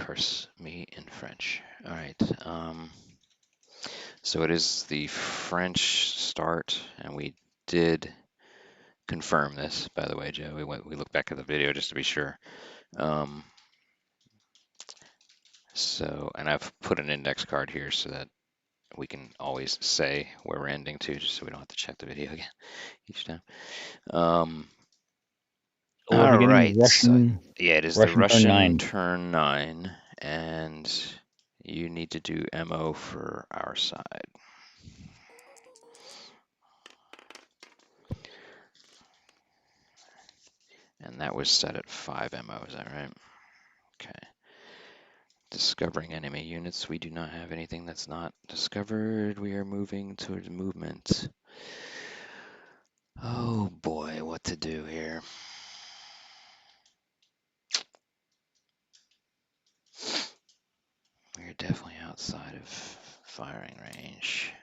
curse me in French. All right. So it is the French start, and we did confirm this, by the way, Joe. We looked back at the video just to be sure. So, and I've put an index card here so that we can always say where we're ending to, just so we don't have to check the video again each time. So we're All beginning right. Russian. So, yeah, it is the Russian turn 9, and you need to do MO for our side. And that was set at 5 MO, is that right? Okay. Discovering enemy units. We do not have anything that's not discovered. We are moving towards movement. Oh boy, what to do here. We're definitely outside of firing range.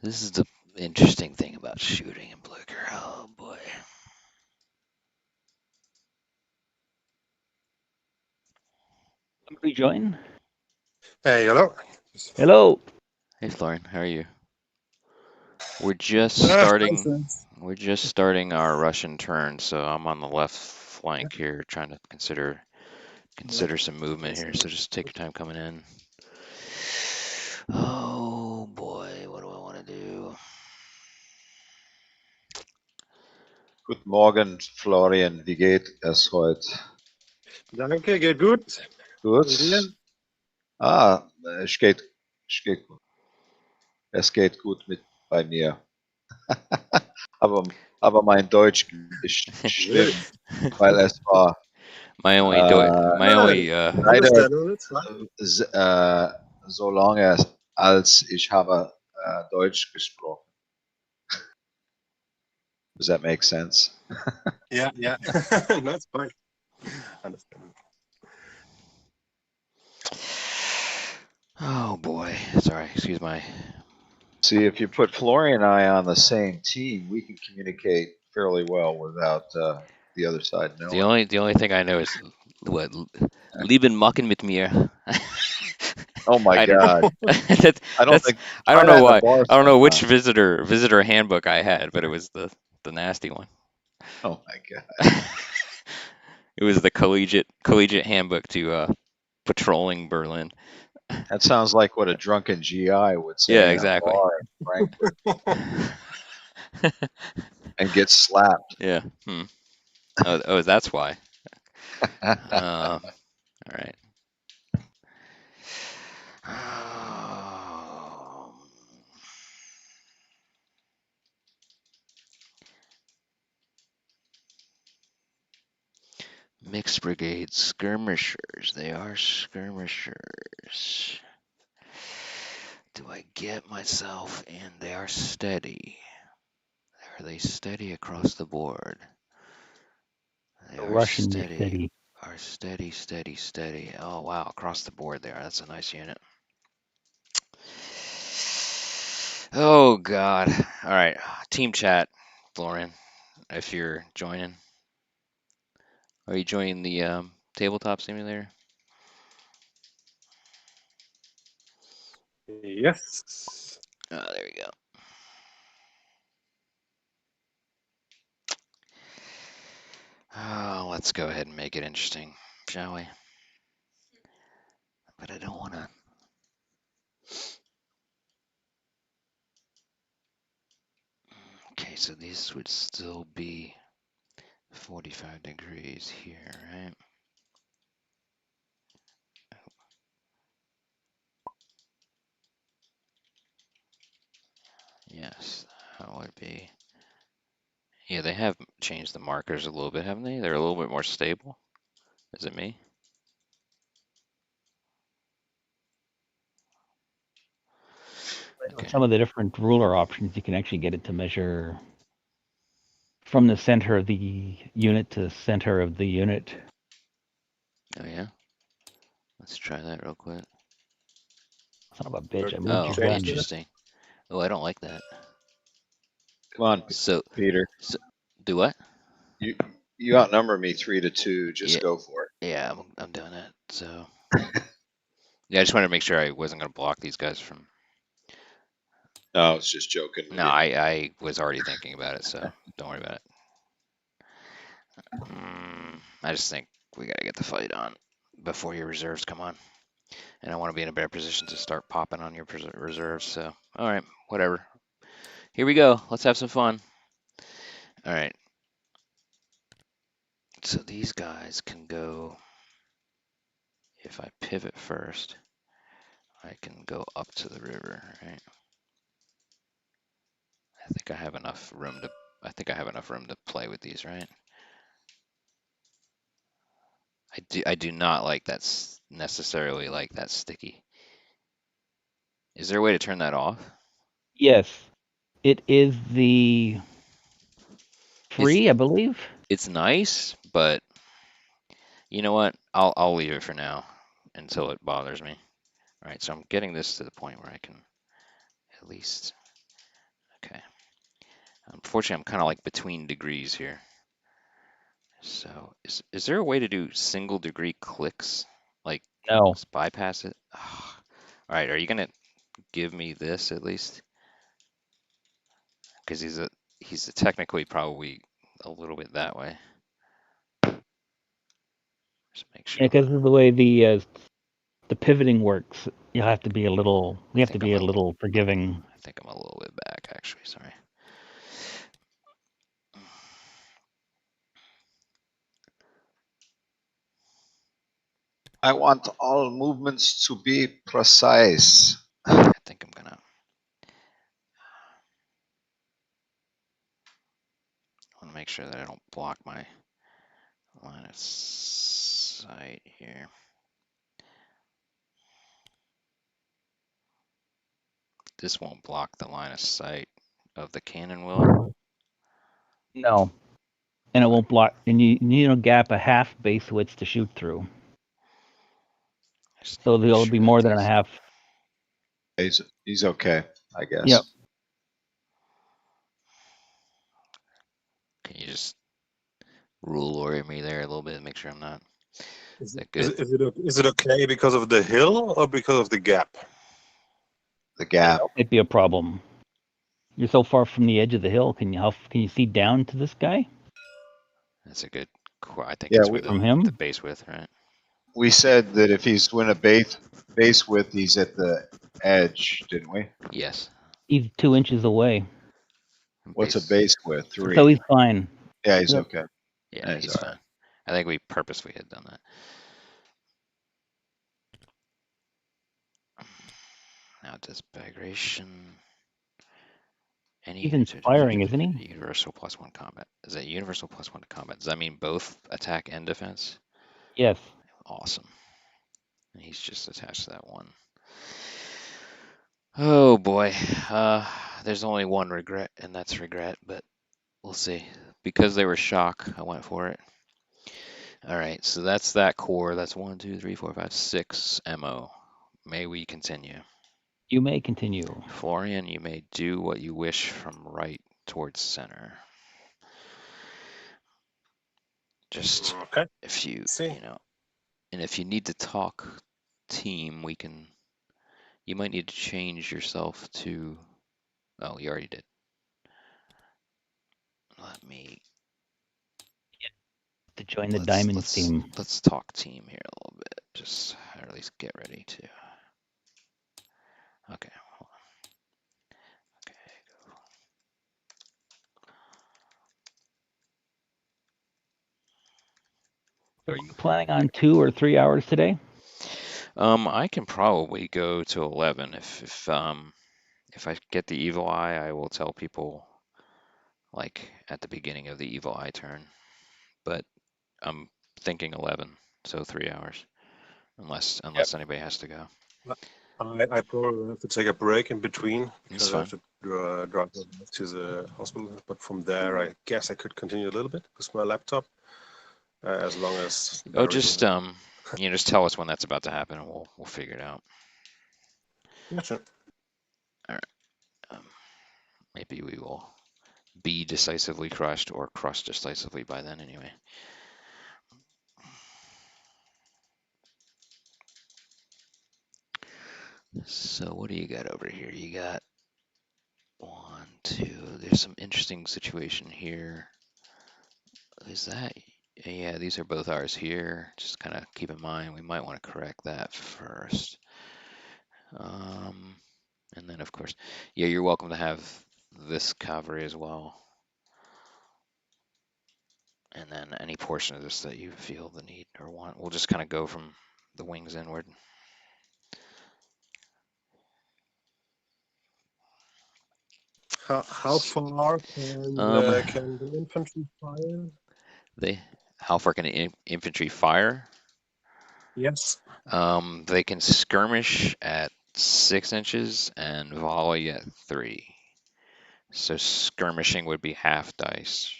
This is the interesting thing about shooting in Blucher. Oh boy. Somebody join? Hey, hello. Hello. Hey Florian, how are you? We're just starting. We're just starting our Russian turn, so I'm on the left flank here, trying to consider some movement here. So just take your time coming in. Oh boy, what do I want to do? Guten Morgen, Florian. Wie geht es heute? Danke, geht gut. Gut. Und dir? Es geht gut. Es geht gut bei mir. aber mein Deutsch ist schlimm, weil es war leider so lange als ich habe Deutsch gesprochen. Does that make sense? Yeah. That's fine. Understand. Oh boy, sorry, excuse my. See, if you put Florian and I on the same team, we can communicate fairly well without the other side knowing. The only thing I know is what Lieben machen mit mir. Oh my God! I don't know why. I don't know which visitor handbook I had, but it was the nasty one. Oh my God! It was the collegiate handbook to patrolling Berlin. That sounds like what a drunken GI would say. Yeah, exactly. In Frankfurt. And get slapped. Yeah. Oh, that's why. All right. Mixed brigade skirmishers. They are skirmishers. Do I get myself in? They are steady. Are they steady across the board? They are Russian steady. Are steady. Oh wow, across the board there. That's a nice unit. Oh God. All right, team chat, Florian, if you're joining. Are you joining the tabletop simulator? Yes. Oh, there we go. Oh, let's go ahead and make it interesting, shall we? But I don't want to. Okay, so these would still be 45 degrees here, right? Yes, that would be. Yeah, they have changed the markers a little bit, haven't they? They're a little bit more stable. Is it me? Okay. Some of the different ruler options, you can actually get it to measure from the center of the unit to the center of the unit. Oh yeah. Let's try that real quick. Son of a bitch, I moved Oh, your change gun. that? interesting. Oh, I don't like that. Come on, So, Peter. do what? You outnumber me 3-2. Yeah, Just go for it. yeah, I'm doing that. So, yeah, I just wanted to make sure I wasn't going to block these guys from. No, I was just joking with No, you. I was already thinking about it, so don't worry about it. I just think we got to get the fight on before your reserves come on. And I want to be in a better position to start popping on your reserves. So, all right, whatever. Here we go. Let's have some fun. All right. So these guys can go. If I pivot first, I can go up to the river, right? I think I have enough room to. I think I have enough room to play with these, right? I do not like that necessarily like that sticky. Is there a way to turn that off? Yes, it is the free, I believe. It's nice, but you know what? I'll leave it for now until it bothers me. All right, so I'm getting this to the point where I can at least. Okay. Unfortunately, I'm kind of like between degrees here. So is there a way to do single degree clicks? Like No, just bypass it? All right, are you gonna give me this at least? Because he's technically probably a little bit that way. Just make sure. because of the way the pivoting works, you'll have to be a little. We have to be a little forgiving. I think I'm a little bit back actually. Sorry. I want all movements to be precise. I think I'm gonna. I want to make sure that I don't block my line of sight here. This won't block the line of sight of the cannon, will it? No, and it won't block. And you need a gap a half base width to shoot through. So there'll be more than a half. He's okay, I guess. Yep. Can you just rule order me there a little bit and make sure I'm not. Is that good? Is it okay because of the hill or because of the gap? The gap. Might be a problem. You're so far from the edge of the hill. Can you see down to this guy? That's a good. I think Yeah, it's with from him. the base width, right? We said that if he's win a base width, he's at the edge, didn't we? Yes. He's 2 inches away. What's a base width? 3. So he's fine. Yeah, he's Yep. okay. Yeah, he's fine. I think we purposely had done that. Now desbagration. He's inspiring, isn't he? Universal +1 combat. Is that universal +1 to combat? Does that mean both attack and defense? Yes. Awesome. And he's just attached to that one. Oh boy. There's only one regret, and that's regret, but we'll see. Because they were shock, I went for it. All right, so that's that core. That's 1, 2, 3, 4, 5, 6 MO. May we continue? You may continue. Florian, you may do what you wish from right towards center. Just Okay. if you, See. you know, and if you need to talk team, we can. You might need to change yourself to. Oh, you already did. Let me. To join the Diamonds team. Let's talk team here a little bit. Just or at least get ready to. Okay, hold on. Okay, Are you planning on 2 or 3 hours today? I can probably go to 11 if I get the evil eye. I will tell people like at the beginning of the evil eye turn, but I'm thinking 11, so 3 hours, unless anybody has to go. I probably have to take a break in between It's because I have fine. to drive to the hospital. But from there, I guess I could continue a little bit with my laptop, as long as. Oh, just You know, just tell us when that's about to happen, and we'll figure it out. Gotcha. All right. Maybe we will be decisively crushed or crushed decisively by then anyway. So what do you got over here? You got 1, 2. There's some interesting situation here. Is that? Yeah, these are both ours here. Just kind of keep in mind, we might want to correct that first. And then of course, yeah, you're welcome to have this cavalry as well. And then any portion of this that you feel the need or want, we'll just kind of go from the wings inward. How far can the infantry fire? How far can the infantry fire? Yes. They can skirmish at 6 inches and volley at 3. So skirmishing would be half dice,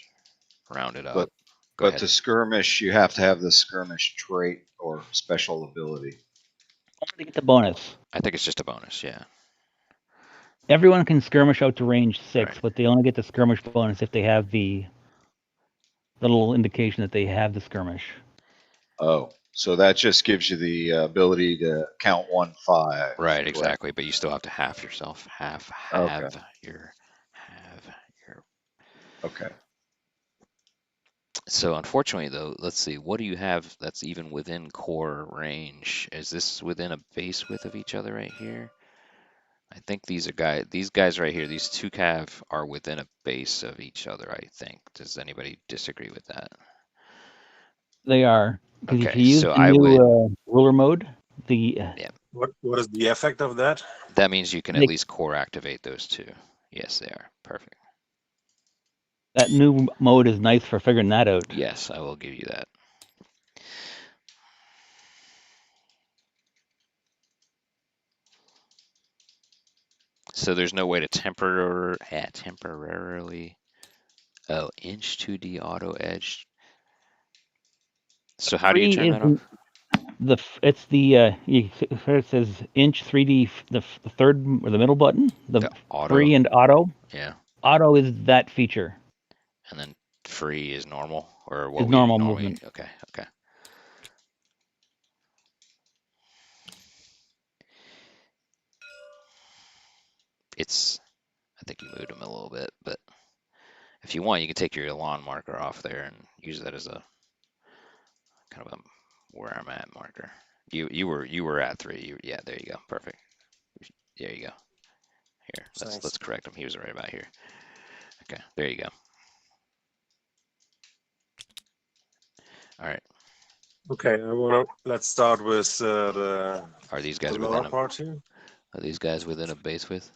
rounded up. Go But ahead. to skirmish, you have to have the skirmish trait or special ability. Only to get the bonus. I think it's just a bonus, yeah. Everyone can skirmish out to range 6, Right. but they only get the skirmish bonus if they have the little indication that they have the skirmish. Oh, so that just gives you the ability to count 1-5. Right, exactly. But you still have to half yourself. Have your. Okay. So unfortunately, though, let's see. What do you have that's even within core range? Is this within a base width of each other right here? I think these guys right here, these 2 cav are within a base of each other, I think. Does anybody disagree with that? They are. Because if Okay, you use so the I would. new ruler mode, Yeah, What is the effect of that? that means you can at least core activate those 2. Yes, they are. Perfect. that new mode is nice for figuring that out. Yes, I will give you that. So there's no way to temporarily. Oh, inch 2D auto edge. So how do you turn that off? It's the it says inch 3D, the third or the middle button, the auto. free and auto. Yeah. Auto is that feature. And then free is normal, or what Is we normal normally. movement. Okay. I think you moved them a little bit, but if you want, you can take your Elan marker off there and use that as a kind of a where I'm at marker. You were at 3. Yeah, there you go. Perfect. There you go. Here, let's correct him. He was right about here. Okay, there you go. All right. Okay, let's start with the. Are these guys within part here? Are these guys within a base width?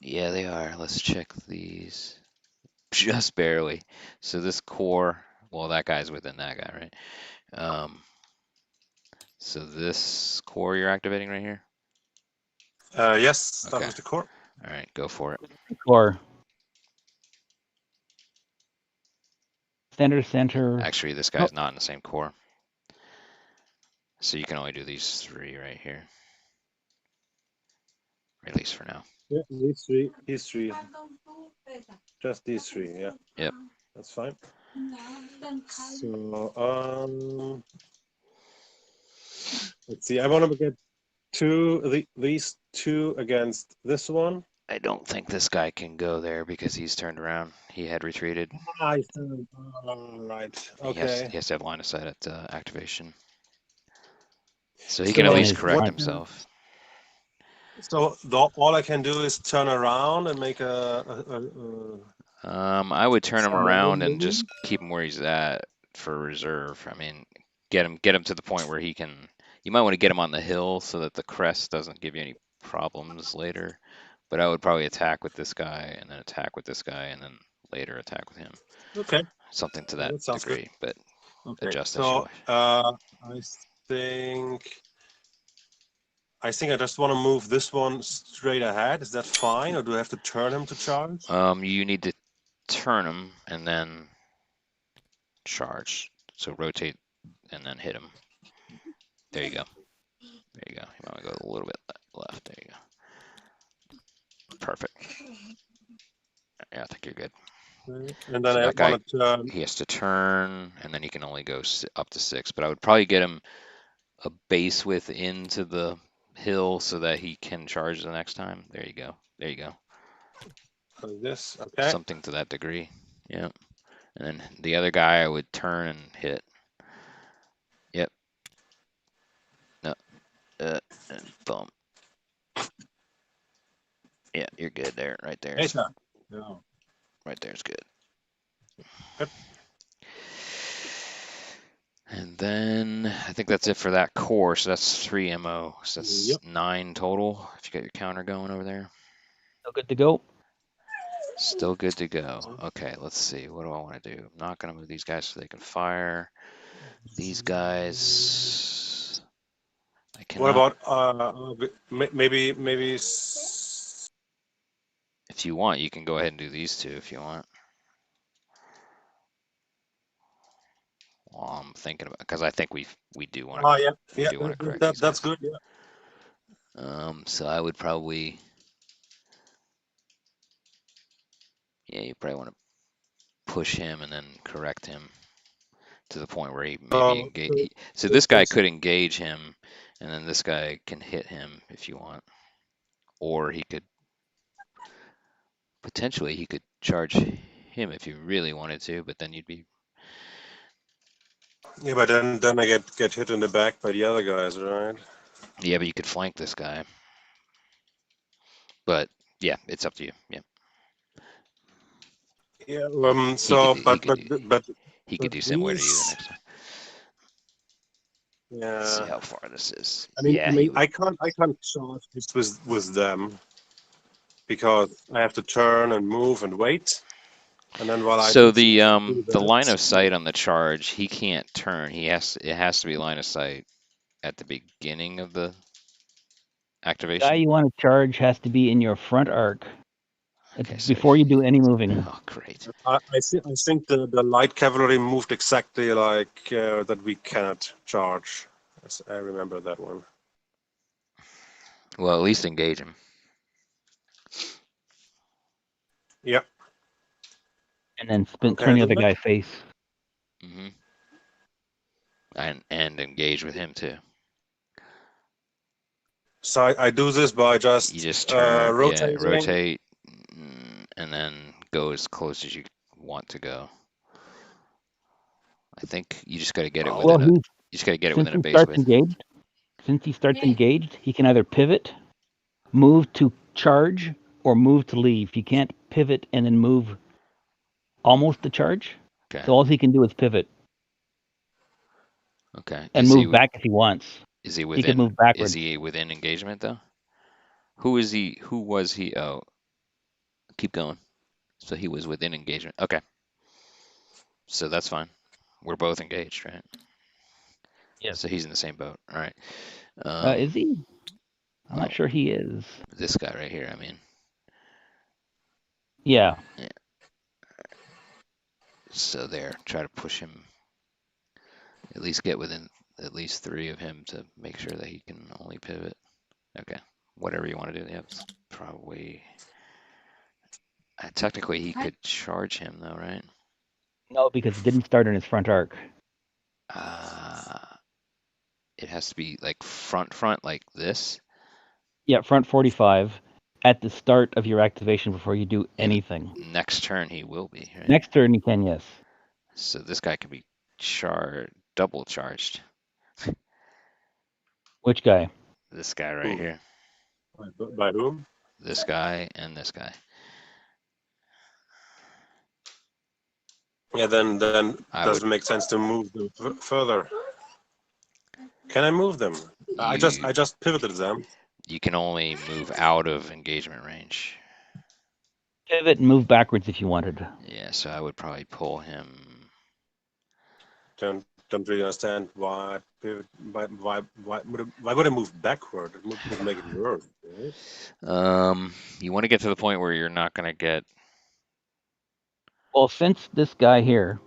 Yeah, they are. Let's check these. Just barely. So this core, well, that guy's within that guy, right? So this core you're activating right here? Yes, start with the core. All right, go for it. Core. Center. Actually, this guy's not in the same core. So you can only do these 3 right here. At least for now. Yeah, these 3. Just these 3, yeah. Yep. That's fine. So, let's see. I want to get these 2 against this one. I don't think this guy can go there because he's turned around. He had retreated. Right. Okay. He has to have line of sight at activation. So he can at least correct himself. So all I can do is turn around and make I would turn him around and just keep him where he's at for reserve. I mean, get him to the point where he can. You might want to get him on the hill so that the crest doesn't give you any problems later. But I would probably attack with this guy and then attack with this guy and then later attack with him. Okay. Something to that degree, good. But adjust as you wish. I think I just want to move this one straight ahead. Is that fine, or do I have to turn him to charge? You need to turn him and then charge. So rotate and then hit him. There you go. There you go. You want to go a little bit left. There you go. Perfect. Yeah, I think you're good. And then So I that guy, want to turn. he has to turn, and then he can only go up to 6. But I would probably get him a base width into the hill so that he can charge the next time. There you go. There you go. Like this. Okay. Something to that degree. Yeah. And then the other guy I would turn and hit. Yep. No. And boom. Yeah, you're good there. Right there. Later. Yeah. Right there is good. Yep. And then I think that's it for that core. So that's 3 MO. So that's Yep. 9 total. If you got your counter going over there. Still good to go. Still good to go. Okay, let's see. What do I want to do? I'm not going to move these guys so they can fire. These guys, I What cannot. about maybe If you want, you can go ahead and do these two if you want. Well, I'm thinking about because I think we do want to. yeah, We yeah, do want to correct these that's guys. good. Yeah. So I would probably. Yeah, you probably want to push him and then correct him to the point where he maybe engage. So this guy could engage him, and then this guy can hit him if you want, or he could potentially he could charge him if you really wanted to, but then you'd be. Yeah, but then I get hit in the back by the other guys, right? Yeah, but you could flank this guy. But yeah, it's up to you. Yeah. Yeah. So, but he could do similar to you the these. next time. Yeah. Let's see how far this is. I mean, Yeah, he would. I can't charge this with them because I have to turn and move and wait, and then while I So do the line that, of sight on the charge, he can't turn. It has to be line of sight at the beginning of the The activation. guy you want to charge has to be in your front arc Okay, before you do any moving. Oh, great. I think the light cavalry moved exactly like that. We cannot charge. Yes, I remember that one. Well, at least engage him. Yeah. And then Okay, turn the other guy face. Mm-hmm. And engage with him too. So I do this by just You just turn, rotating. rotate, and then go as close as you want to go. I think you just got to get it within you just got to get it within a base width. Since he starts engaged, he can either pivot, move to charge, or move to leave. He can't pivot and then move almost to charge. Okay. So all he can do is pivot. Okay. And move back if he wants. Is he within? He can move backwards. Is he within engagement though? Who is he? Who was he? Oh, keep going. So he was within engagement. Okay. So that's fine. We're both engaged, right? Yes. So he's in the same boat. All right. Is he? I'm not sure he is. This guy right here, I mean. Yeah. So there, try to push him. At least get within at least 3 of him to make sure that he can only pivot. Okay. Whatever you want to do. Yep. Probably. Technically, he could charge him though, right? No, because it didn't start in his front arc. It has to be like front, like this. Yeah, front 45 at the start of your activation before you do anything. Next turn he will be, right? Next turn he can, yes. So this guy can be double charged. Which guy? This guy right here. By whom? This guy and this guy. Yeah, then doesn't make sense to move them further. Can I move them? I just pivoted them. You can only move out of engagement range. Pivot and move backwards if you wanted. Yeah, so I would probably pull him. Don't really understand why pivot. Why would I move backward? It would make it worse. Right? You want to get to the point where you're not going to get. Well, since this guy here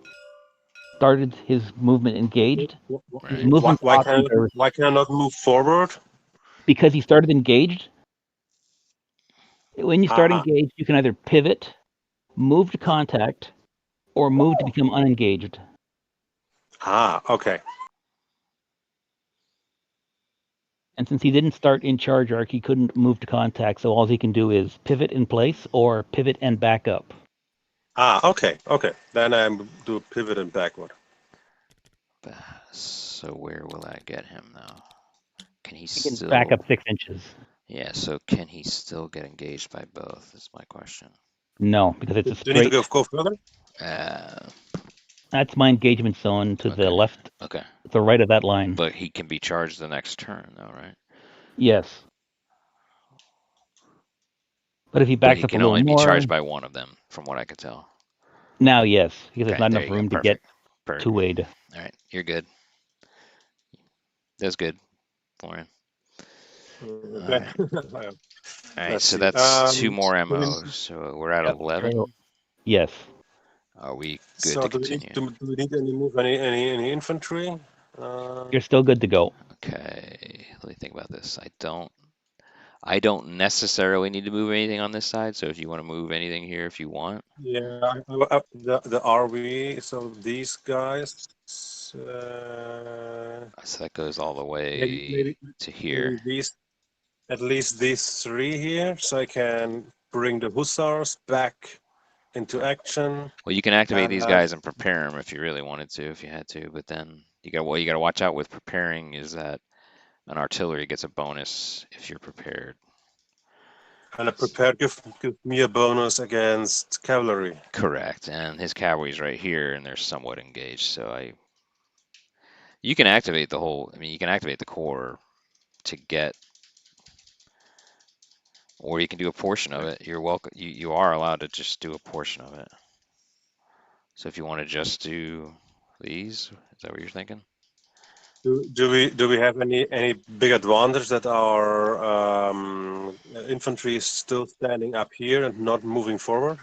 started his movement engaged. His Right. movement Why options are can I not move forward? because he started engaged. When you start Ah, engaged, you can either pivot, move to contact, or move to become unengaged. okay. And since he didn't start in charge arc, he couldn't move to contact, so all he can do is pivot in place or pivot and back up. Okay. Then I do pivot and backward. So where will that get him now? Can he He can back still? up 6 inches. Yeah. So can he still get engaged by both? Is my question. No, because it's Do a you need to straight. go further? That's my engagement zone to the Okay. left, Okay. the right of that line. But he can be charged the next turn, though, right? Yes. But if he But backs he up a can little only be more, charged by one of them, from what I could tell. now yes, because there's Okay, not there enough you go. room to get Perfect. two-wayed. All right, you're good. That's good, Florian. Okay. All right, Let's so see. that's two more Do we, MOs. So we're at Yep. 11. Yes. Are we good so to do we need continue? do we need any move any infantry? You're still good to go. Okay, let me think about this. I don't necessarily need to move anything on this side. So if you want to move anything here, if you want. Yeah, the RV. So these guys. So that goes all the way Maybe to here. these, at least these three here, so I can bring the hussars back into action. Well, you can activate these guys and prepare them if you really wanted to, if you had to. But then you got what you got to watch out with preparing is that an artillery gets a bonus if you're prepared. And a prepared give me a bonus against cavalry. Correct, and his cavalry's right here, and they're somewhat engaged. So you can activate the whole. I mean, you can activate the core to get, or you can do a portion of it. You're welcome. You are allowed to just do a portion of it. So if you want to just do these, is that what you're thinking? Do we have any big advantage that our infantry is still standing up here and not moving forward?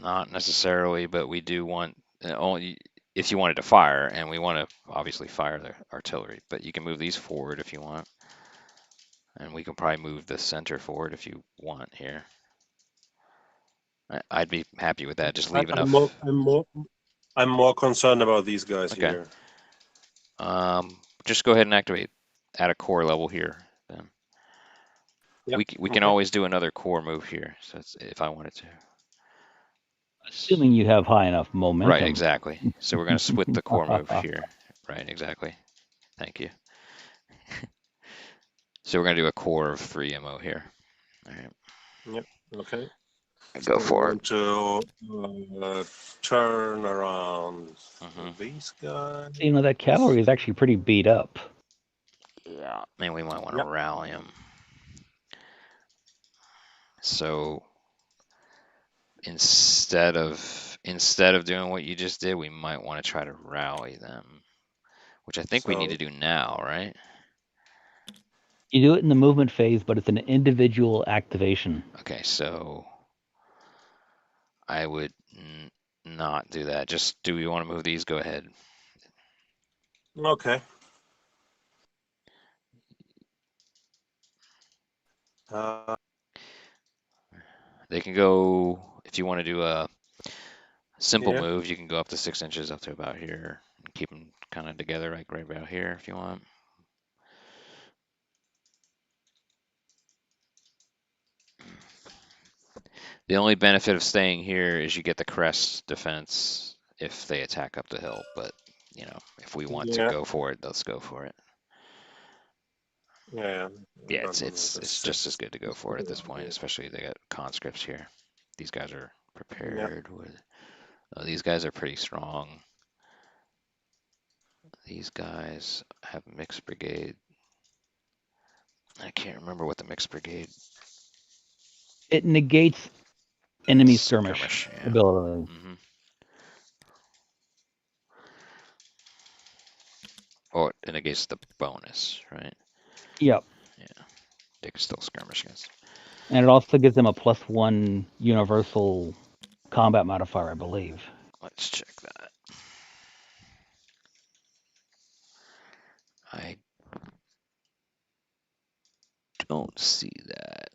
Not necessarily, but we do want only if you wanted to fire, and we want to obviously fire the artillery. But you can move these forward if you want, and we can probably move the center forward if you want here. I'd be happy with that. Just leave enough. I'm more concerned about these guys Okay. here. Just go ahead and activate at a core level here. Then Yep. we can always do another core move here. So if I wanted to. Assuming you have high enough momentum. Right, exactly. So we're going to split the core move here. Right, exactly. Thank you. So we're going to do a core of 3 MO here. All right. Yep. Okay. Go for it. To turn around these guys. You know, that cavalry is actually pretty beat up. Yeah, and we might want to rally them. So instead of doing what you just did, we might want to try to rally them, which I think we need to do now, right? You do it in the movement phase, but it's an individual activation. Okay, so I would not do that. Just do we want to move these? Go ahead. Okay. They can go, if you want to do a simple move, you can go up to 6 inches up to about here and keep them kind of together, like right about here if you want. The only benefit of staying here is you get the crest defense if they attack up the hill, but you know, if we want to go for it, let's go for it. Yeah, it's just as good to go for it at this point, especially they got conscripts here. These guys are prepared with. Oh, these guys are pretty strong. These guys have mixed brigade. I can't remember what the mixed brigade. It negates enemy skirmish ability. Mm-hmm. Oh, it negates the bonus, right? Yep. Yeah, they can still skirmish against. And it also gives them a +1 universal combat modifier, I believe. Let's check that. Don't see that.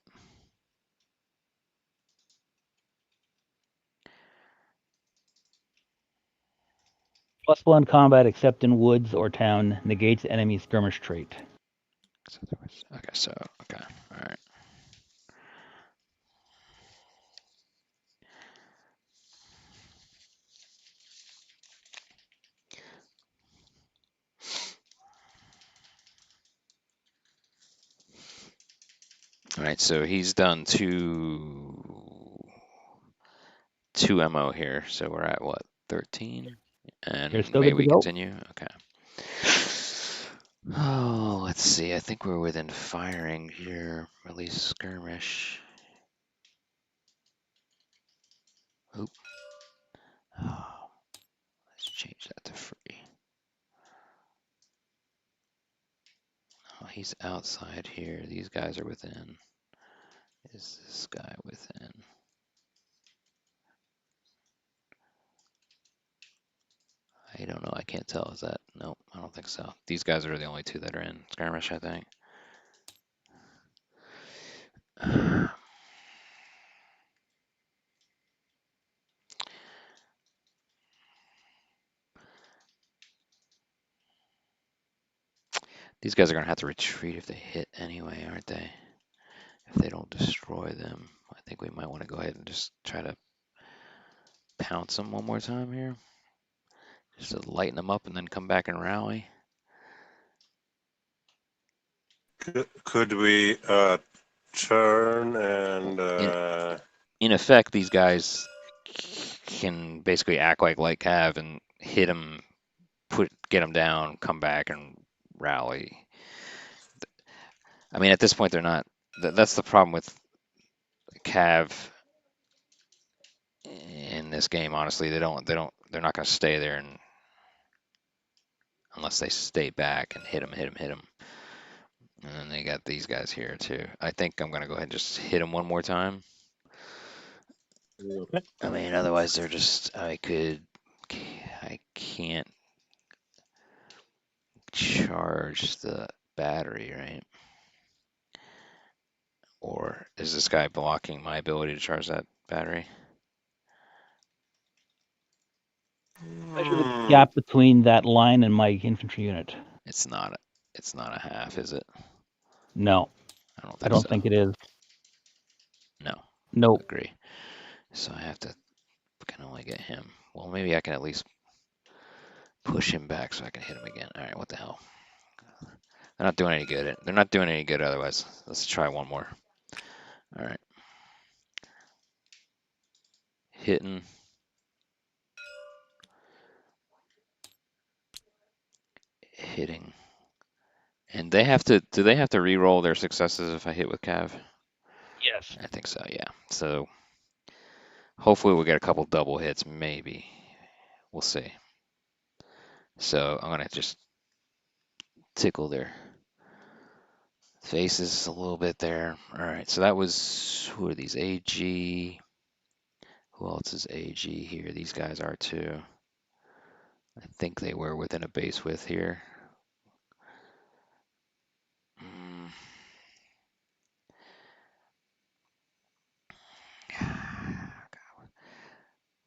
+1 combat except in woods or town negates enemy skirmish trait. Okay, so, okay, all right. All right, so he's done two MO here, so we're at what, 13? You're And still may good to we go. continue? Okay. Oh, let's see. I think we're within firing here. Release skirmish. Oop. Oh, let's change that to free. Oh, he's outside here. These guys are within. Is this guy within? I don't know. I can't tell. Is that? Nope, I don't think so. These guys are the only two that are in skirmish, I think. These guys are going to have to retreat if they hit anyway, aren't they? If they don't destroy them, I think we might want to go ahead and just try to pounce them one more time here. Just to lighten them up and then come back and rally. Could we turn and In effect, these guys can basically act like light cav and hit them, get them down, come back and rally. I mean, at this point, they're not. That's the problem with cav in this game. Honestly, they're not going to stay there and unless they stay back and hit them. And then they got these guys here too. I think I'm gonna go ahead and just hit them one more time. okay? I mean, otherwise they're just. I can't charge the battery, right? Or is this guy blocking my ability to charge that battery? Measure the gap between that line and my infantry unit. It's not. It's not a half, is it? No, I don't I think don't so. think it is. No. Nope. Agree. So I have to. Can only get him. Well, maybe I can at least push him back so I can hit him again. All right. What the hell? They're not doing any good. They're not doing any good otherwise. Let's try one more. All right. Hitting. Hitting. And they have to. Do they have to re-roll their successes if I hit with Cav? Yes. I think so. Yeah. So hopefully we'll get a couple double hits. Maybe. We'll see. So I'm gonna just tickle their faces a little bit there. All right. So that was, who are these? AG. Who else is AG here? These guys are too. I think they were within a base width here. Mm.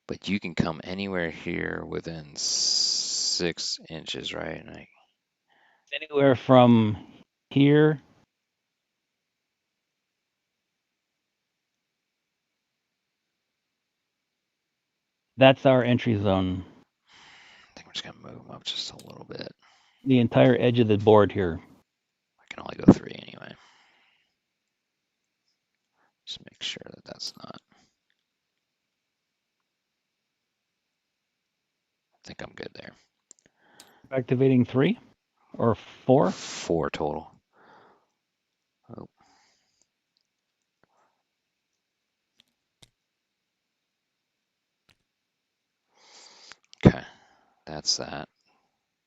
But you can come anywhere here within 6 inches, right? And Anywhere from here. That's our entry zone. I think we're just gonna move them up just a little bit. The entire edge of the board here. I can only go 3 anyway. Just make sure that that's not. I think I'm good there. Activating 3 or 4. 4 total. Oh. Okay, that's that.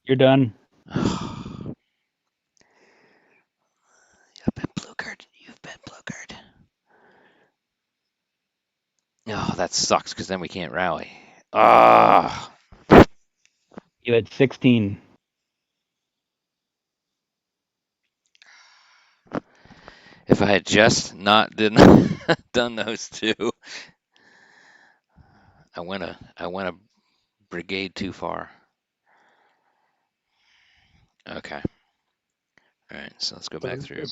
You're done. You've been bluchered. You've been bluchered. Oh, that sucks because then we can't rally. Ah. You had 16. If I had just not done those two, I went a brigade too far. Okay. All right, so let's go back through.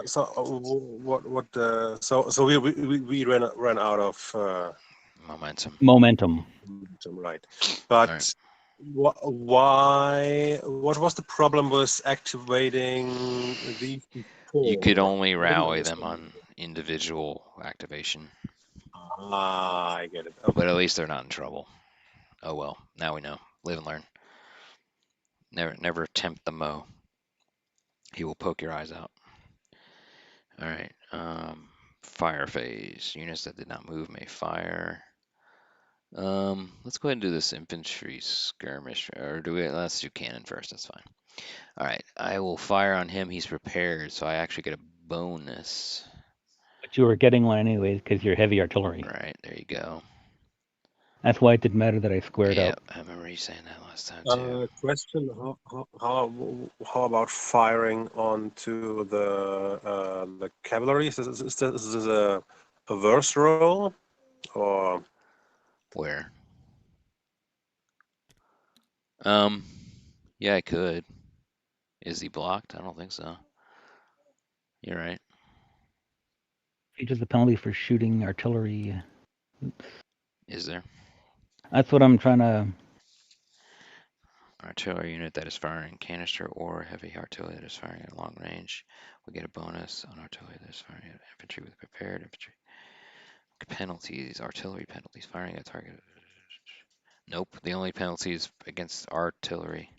So so we ran out of Momentum. Momentum. right, All but right. why? What was the problem with activating these You could before? only I didn't rally them understand. on individual activation, Ah, I get it. but Okay. at least they're not in trouble. Oh well, now we know. Live and learn. Never tempt the Mo. He will poke your eyes out. All right. Fire phase. Units that did not move may fire. Let's go ahead and do this infantry skirmish, or let's do cannon first. That's fine. All right. I will fire on him. He's prepared, so I actually get a bonus. But you were getting one anyways because you're heavy artillery. Right. There you go. That's why it didn't matter that I squared Yeah, up. I remember you saying that last time too. Question: how about firing onto the cavalry? Is this a verse roll or? Where? Yeah, I could. Is he blocked? I don't think so. You're right. Features a penalty for shooting artillery. Oops. Is there? That's what I'm trying to. Artillery unit that is firing canister or heavy artillery that is firing at long range will get a bonus on artillery that is firing at infantry with prepared infantry. Penalties, artillery penalties, firing at target. Nope, the only penalty is against artillery.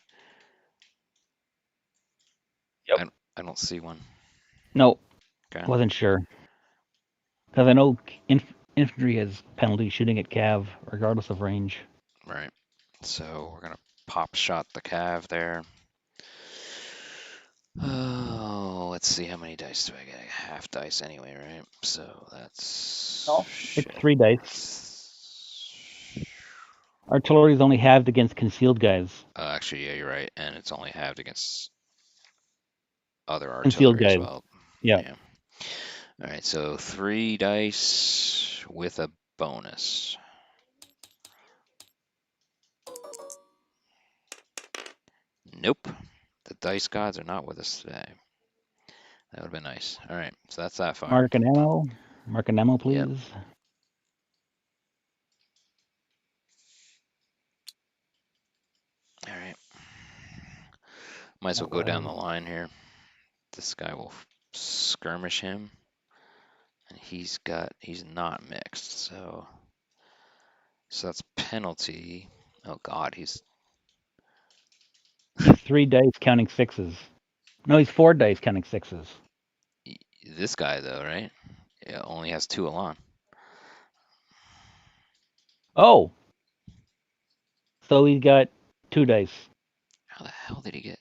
Yep. I don't see one. No, Okay. wasn't sure. Because I know infantry has penalty shooting at cav regardless of range. Right. So we're gonna pop shot the cav there. Oh, let's see how many dice do I get? Half dice anyway, right? So that's No, shit. it's 3 dice. Artillery is only halved against concealed guys. Actually, yeah, you're right, and it's only halved against other Concealed artillery as guys. well. Yeah. Yeah. All right, so 3 dice with a bonus. Nope. The dice gods are not with us today. That would have been nice. All right, so that's that fire. Mark and ammo. Mark and ammo, please. Yep. All right. Might as well go down the line here. This guy will skirmish him. And he's not mixed, so that's penalty. Oh god, He's 3 dice counting 6s. No, he's 4 dice counting 6s. this guy though, right? Yeah, only has 2 along. Oh! So he's got 2 dice. How the hell did he get?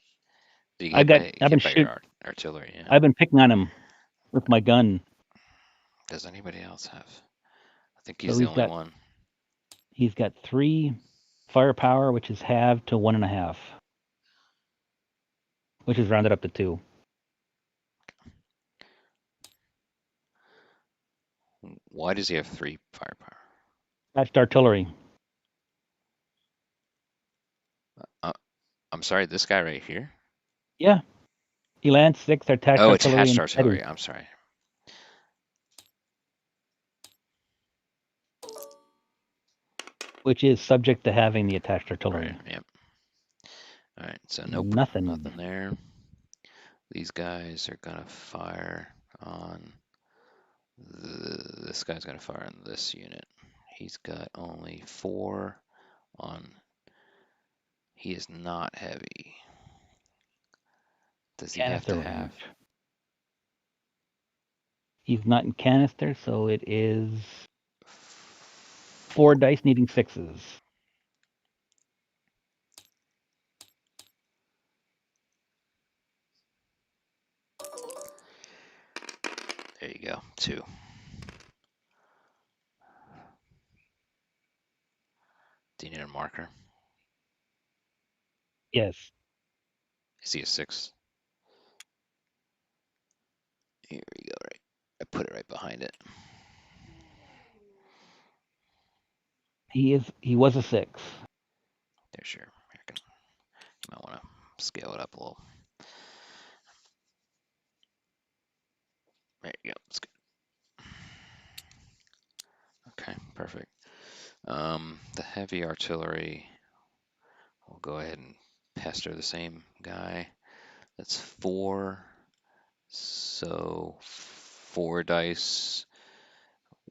Did he I've get been hit by shooting. your artillery? Yeah. I've been picking on him with my gun. Does anybody else have? I think So he's the only one. He's got 3 firepower, which is halved to 1.5, which is rounded up to 2. Why does he have 3 firepower? That's artillery. I'm sorry, this guy right here? Yeah. He lands 6 attached Oh, artillery attached and artillery. steady, I'm sorry. which is subject to having the attached artillery. Right, yep. All right, so nope, Nothing there. These guys are gonna fire on this guy's gonna fire on this unit. He's got only 4 on. He is not heavy. Does he have canister to range. have? He's not in canister, so it is 4 dice needing 6s. There you go, 2. Do you need a marker? Yes. Is he a 6? Here we go. Right, I put it right behind it. He was a 6. There, sure. You might want to scale it up a little. There you go. That's good. Okay, perfect. The heavy artillery, we'll go ahead and pester the same guy. That's 4. So 4 dice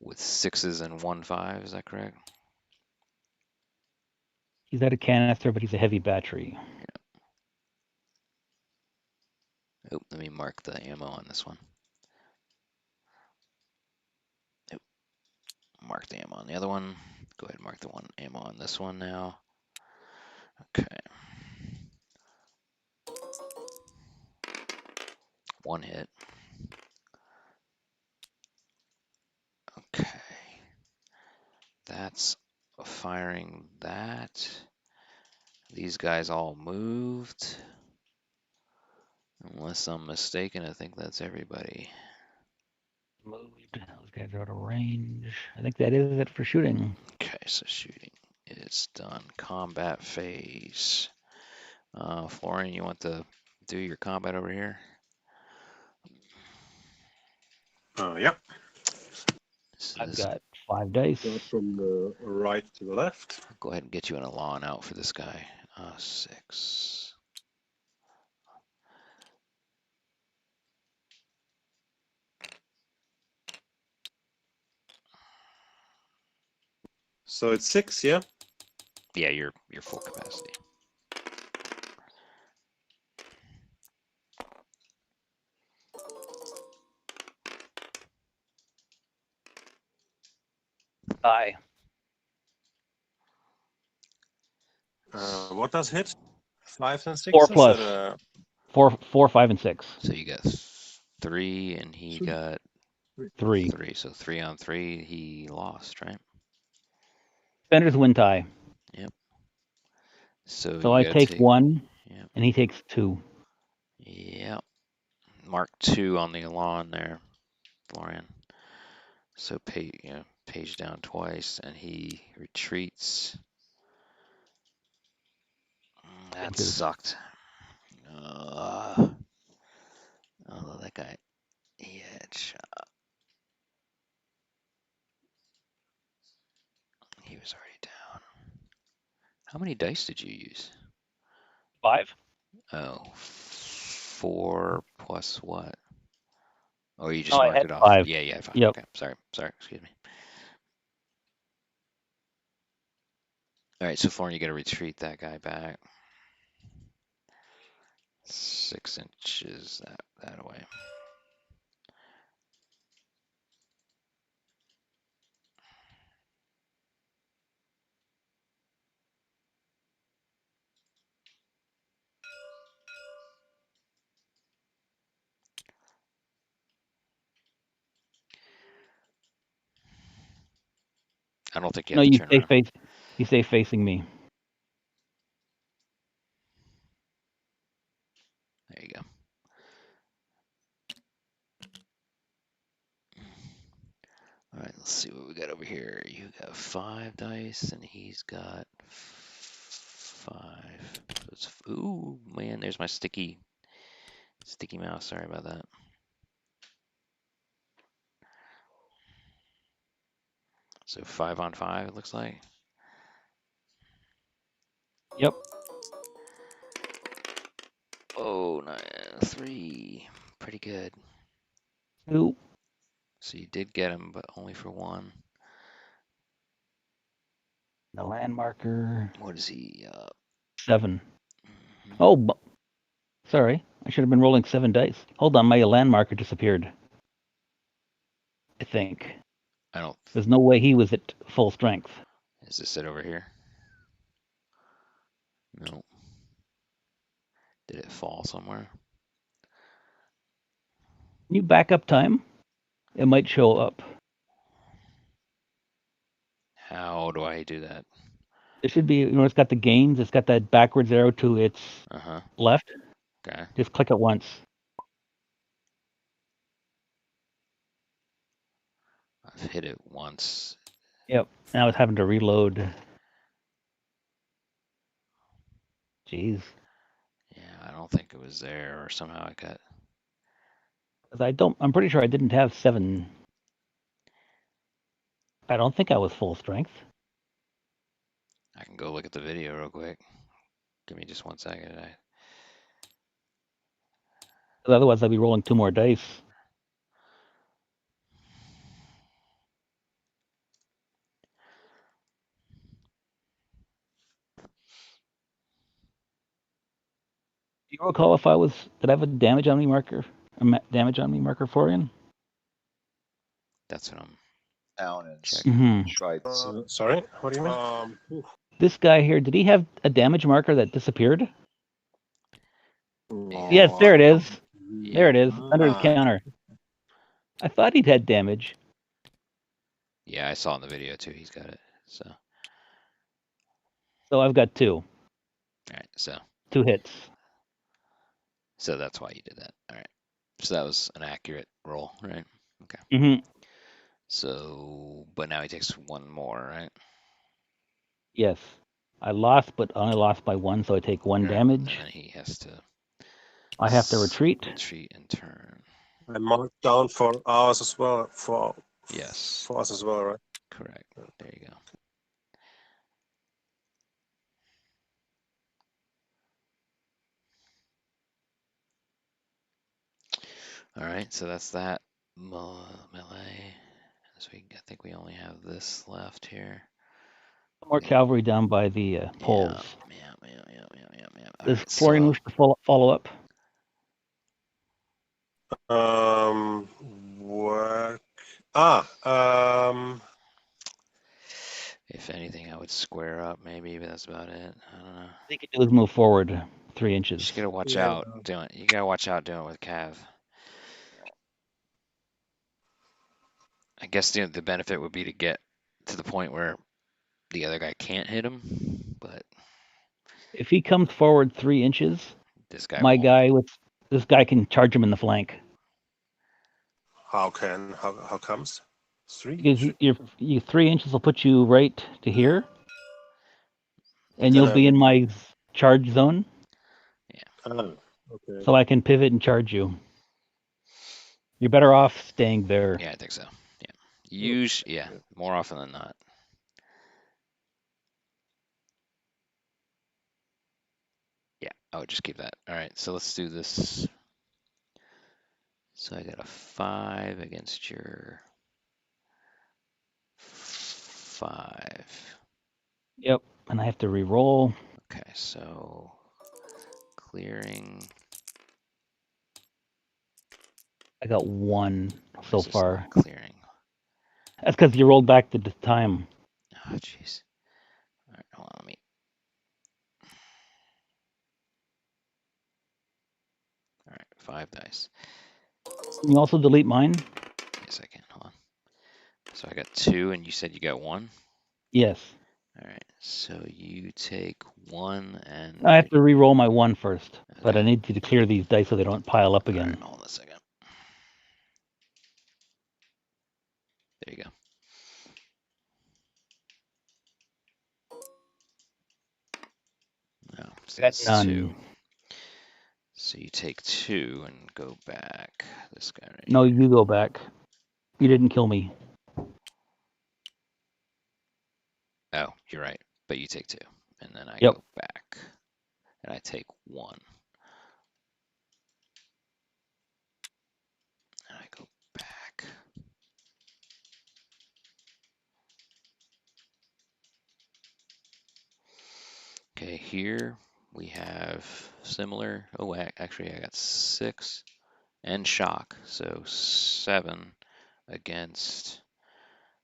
with 6s and 1 5. Is that correct? He's out of canister, but he's a heavy battery. Oh, let me mark the ammo on this one. Oh, mark the ammo on the other one. Go ahead and mark the ammo on this one now. Okay. 1 hit. Okay. That's firing that. These guys all moved. Unless I'm mistaken, I think that's everybody. Moved. Those guys are out of range. I think that is it for shooting. Okay, so shooting is done. Combat phase. Florian, you want to do your combat over here? Yeah. So I've this, got 5 dice. Start from the right to the left. I'll go ahead and get you an Elan out for this guy. 6. So it's 6, yeah? Yeah, you're full capacity. Aye. What does hit? 5 and 6? 4 plus. 4, 5, and 6. So you got 3, and he got 3. 3. So 3 on 3, he lost, right? Defenders win tie. Yep. So So you I gotta take 1, Yep. and he takes 2. Yep. Mark 2 on the Elan there, Florian. So page down twice, and he retreats. That Inches. sucked. Oh, that guy, he had shot. He was already down. How many dice did you use? 5. Oh, 4 plus what? Oh, you just No, I marked had it off. 5. Yeah, yeah, 5. Yep. Okay, sorry, excuse me. All right, so Florian, you got to retreat that guy back 6 inches that way. I don't think you No, have to you turn stay around. You stay facing me. There you go. All right, let's see what we got over here. You got 5 dice, and he's got 5. So it's, ooh, man, there's my sticky mouse. Sorry about that. So 5 on 5, it looks like. Yep. Oh, 3. Pretty good. 2. So you did get him, but only for 1. The land marker. What is he? 7. Mhm. Oh, sorry. I should have been rolling 7 dice. Hold on, my land marker disappeared. I think. I don't. There's no way he was at full strength. Is this it over here? No. Did it fall somewhere? Can you back up time? It might show up. How do I do that? It should be, it's got the gains. It's got that backwards arrow to its Uh-huh. left. Okay. Just click it once. I've hit it once. Yep. And I was having to reload. Jeez. Yeah, I don't think it was there, or somehow I got. 'Cause I'm pretty sure I didn't have 7. I don't think I was full strength. I can go look at the video real quick. Give me just 1 second. 'Cause otherwise, I'd be rolling 2 more dice. Do you recall if did I have a damage on me marker? Damage on me marker, Florian? That's what I'm Down and checking. Schweitz. Sorry, what do you mean? This guy here, did he have a damage marker that disappeared? Yeah. Yes, there it is. Yeah. There it is, under his counter. I thought he'd had damage. Yeah, I saw in the video too. He's got it. So I've got 2. All right. 2 hits. So that's why you did that. All right. So that was an accurate roll, right? Okay. Mm-hmm. So, but now he takes 1 more, right? Yes. I lost, but only lost by 1, so I take 1 Right. damage. And then he has to. I have to retreat. Retreat and turn. I marked down for ours as well. Yes. For us as well, right? Correct. There you go. All right, so that's that melee. I think we only have this left here. More cavalry down by the poles. Yeah. Does Florian wish to follow up? Work. If anything, I would square up maybe, but that's about it. I don't know. I think it does move forward 3 You inches. just gotta watch out doing it. You gotta watch out doing it with Cav. I guess the benefit would be to get to the point where the other guy can't hit him, but If he comes forward 3 inches, this guy won't. This guy can charge him in the flank. How comes? 3? Because you 3 inches will put you right to here, and Then you'll be in my charge zone. Yeah. Okay. So I can pivot and charge you. You're better off staying there. Yeah, I think so. Yeah. More often than not. Yeah, I would just keep that. All right, so let's do this. So I got a 5 against your 5. Yep, and I have to re-roll. Okay, so clearing. I got 1 so far. Clearing. That's because you rolled back the time. Oh, jeez. All right, hold on, let me. All right, 5 dice. Can you also delete mine? Yes, I can. Hold on. So I got 2, and you said you got 1? Yes. All right, so you take 1 and. I have to re-roll my 1 first, Okay. but I need you to clear these dice so they don't pile up again. All right, hold on a second. There you go. No, so that's none. 2. So you take 2 and go back. This guy right No, here. you go back. You didn't kill me. Oh, you're right. But you take 2. And then I Yep. go back. And I take 1. And I go back. Okay, here we have similar. Oh, actually, I got 6 and shock. So 7 against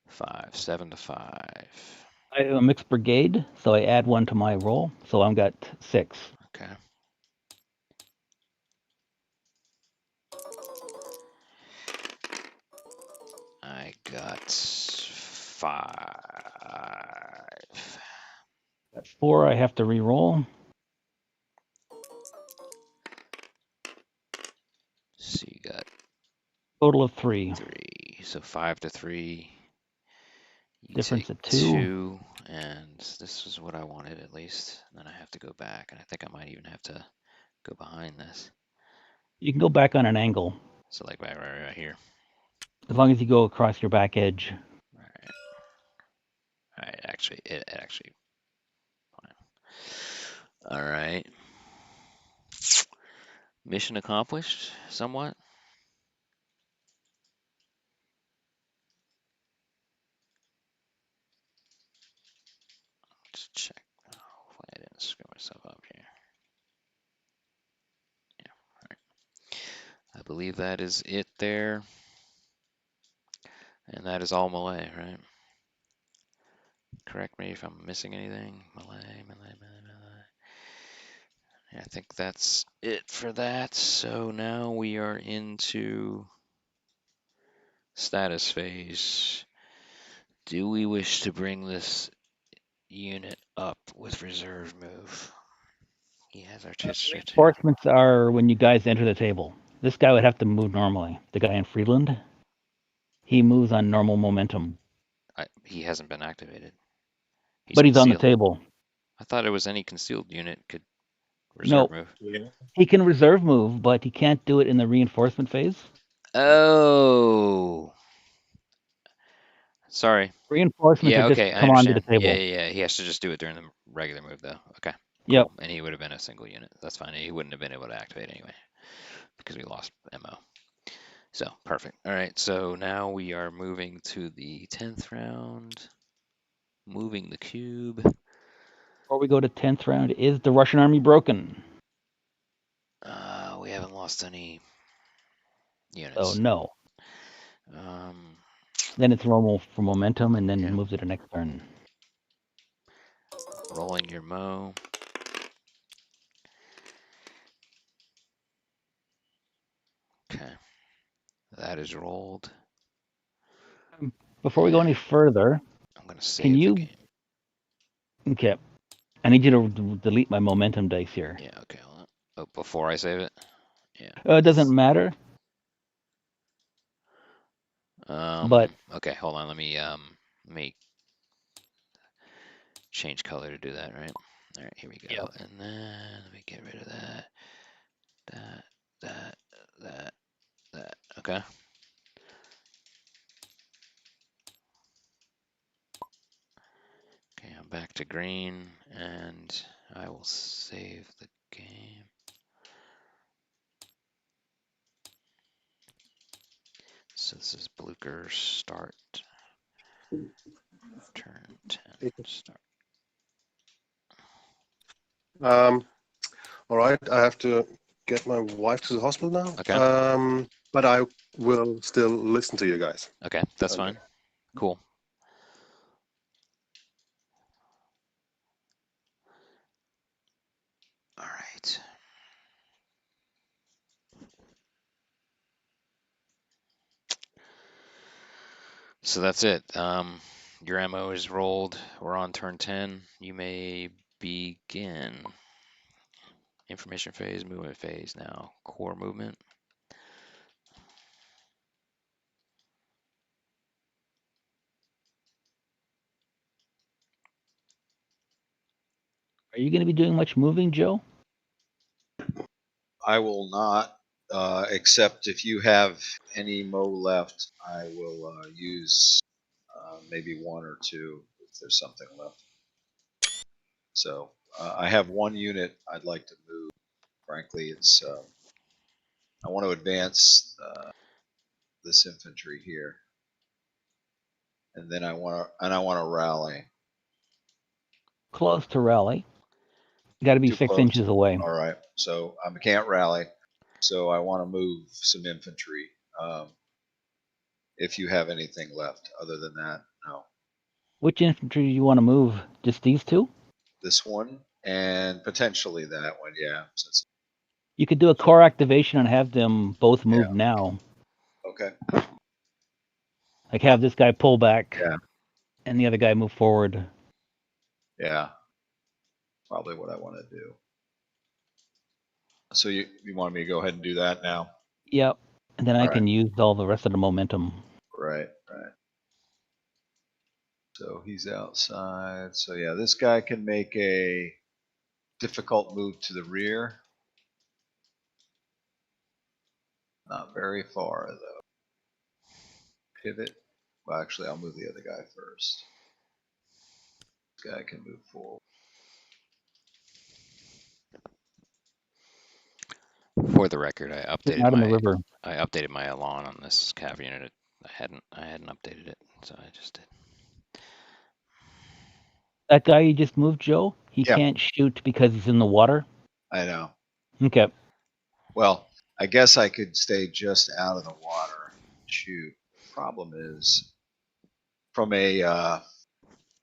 5. 7 to 5. I have a mixed brigade, so I add 1 to my roll, so I've got 6. Okay. I got 5. That's 4 I have to re-roll. So you got Total of 3. 3. So 5 to 3. You Difference take at 2. 2, and this is what I wanted at least. And then I have to go back, and I think I might even have to go behind this. You can go back on an angle So like right here. as long as you go across your back edge. All right. Actually, it actually. All right. Mission accomplished, somewhat. Let's check. Hopefully I didn't screw myself up here. Yeah, all right. I believe that is it there. And that is all Malay, right? Correct me if I'm missing anything. Malay. Yeah, I think that's it for that. So now we are into status phase. Do we wish to bring this unit up with reserve move? He has artillery too. Reinforcements are when you guys enter the table. This guy would have to move normally. The guy in Friedland, he moves on normal momentum. He hasn't been activated. But he's on the concealed. table. I thought it was any concealed unit could No, reserve move. Yeah. he can reserve move, but he can't do it in the reinforcement phase. Oh, sorry. Reinforcements are Yeah, just okay, I come onto the understand. table. Yeah. He has to just do it during the regular move, though. Okay, Yep. cool. And he would have been a single unit. That's fine. He wouldn't have been able to activate anyway because we lost MO. So perfect. All right. So now we are moving to the 10th round. Moving the cube. Before we go to 10th round, is the Russian army broken? We haven't lost any units. Oh no. Um, Then it's normal for momentum, and then yeah. move to the next turn. Rolling your Mo. Okay. That is rolled. Before we go any further, I'm going to save can you? the game. Okay. I need you to delete my momentum dice here. Yeah, okay. Hold on. Oh, before I save it? Yeah. It doesn't matter. But okay, hold on. Let me change color to do that, right? All right, here we go. Yep. And then let me get rid of that. That. Okay. Okay, I'm back to green, and I will save the game. So this is Blucher start. Turn 10 start. All right, I have to get my wife to the hospital now. Okay. But I will still listen to you guys. Okay, that's fine. Cool. All right. So that's it. Your MO is rolled. We're on turn 10. You may begin. Information phase, movement phase now. Core movement. are you going to be doing much moving, Joe? I will not, except if you have any Mo left, I will use maybe one or two if there's something left. So I have one unit I'd like to move. Frankly, it's I want to advance this infantry here, and then I want to rally. Close to rally. You got to be Too 6 close. inches away. All right, so I can't rally, so I want to move some infantry. If you have anything left, other than that, no. Which infantry do you want to move? Just these two? This one and potentially that one, yeah. Since You could do a core activation and have them both move Yeah. now. Okay. Like have this guy pull back, Yeah. and the other guy move forward. Yeah. Probably what I want to do. So you want me to go ahead and do that now? Yep. And then I All can use all the rest of the momentum. Right. So he's outside. So yeah, this guy can make a difficult move to the rear. Not very far though. Pivot. Well, actually, I'll move the other guy first. This guy can move forward. For the record, I Sitting out in the river. updated my Elan on this cav unit. I hadn't updated it, so I just did. That guy you just moved, Joe, he Yeah. can't shoot because he's in the water. I know. Okay. Well, I guess I could stay just out of the water. Shoot. Problem is, from a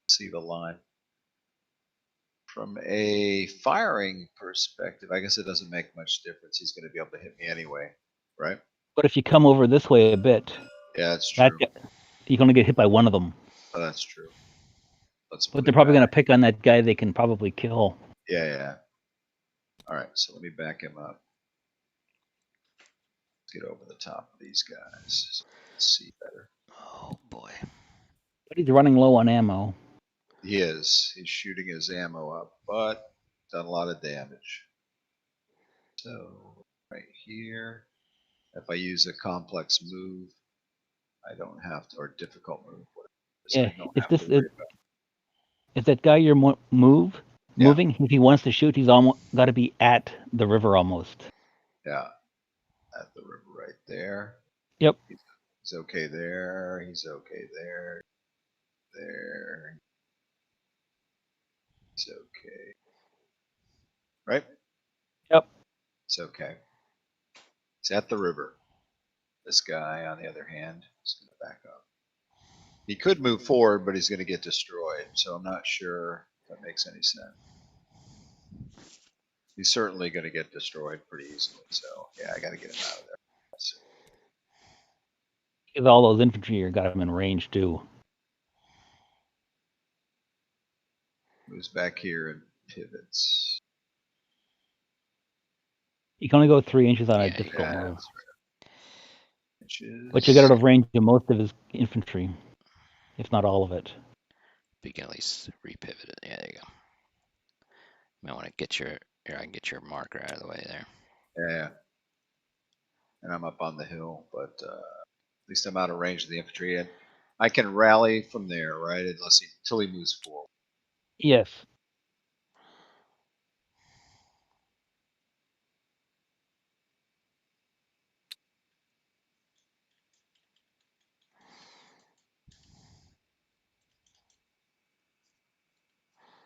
see the line. From a firing perspective, I guess it doesn't make much difference. He's going to be able to hit me anyway, right? But if you come over this way a bit, Yeah, that's that true. you're going to get hit by one of them. Oh, that's true. Let's But move they're probably going to back. pick on that guy they can probably kill. Yeah, yeah. All right, so let me back him up. Let's get over the top of these guys so we can see better. Oh boy. But he's running low on ammo. He is. He's shooting his ammo up, but done a lot of damage. So right here, if I use a complex move, I don't have to, or difficult move, whatever it is, Yeah, I don't if have to worry about. if that guy you're moving, if he wants to shoot, he's almost got to be at the river almost. Yeah, at the river right there. Yep. He's okay there. He's okay there. There. He's okay. Right? Yep. It's okay. He's at the river. This guy, on the other hand, is going to back up. He could move forward, but he's going to get destroyed. So I'm not sure if that makes any sense. He's certainly going to get destroyed pretty easily. So yeah, I got to get him out of there. Because all those infantry got him in range too. Moves back here and pivots. You can only go 3 inches on a Yeah, difficult Yeah, move. that's right. Inches. But you get out of range of most of his infantry, if not all of it. But you can at least repivot it. Yeah, there you go. You might want to get your here. I can get your marker out of the way there. Yeah. And I'm up on the hill, but at least I'm out of range of the infantry, and I can rally from there, right? Until he moves forward. Yes.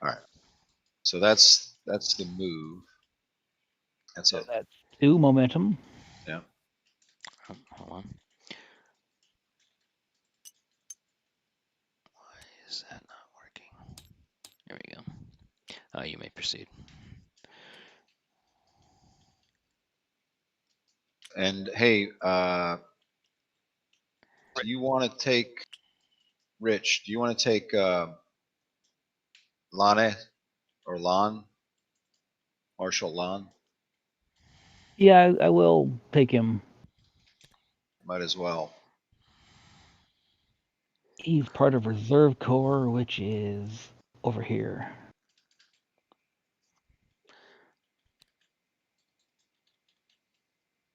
All right. So that's the move. That's So it. that's 2 momentum. Yeah. Oh, hold on. Why is that not working? There we go. You may proceed. And hey, do you want to take Rich? Do you want to take Lane or Lon? Marshal Lon? Yeah, I will take him. Might as well. He's part of Reserve Corps, which is over here.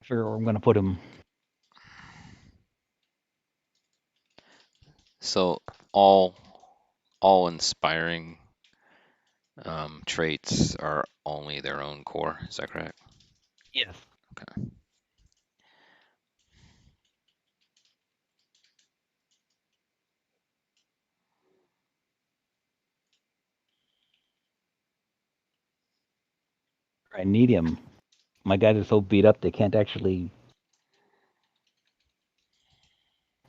Figure where I'm going to put him. So all inspiring traits are only their own core. Is that correct? Yes. Okay. I need him. My guys are so beat up they can't actually.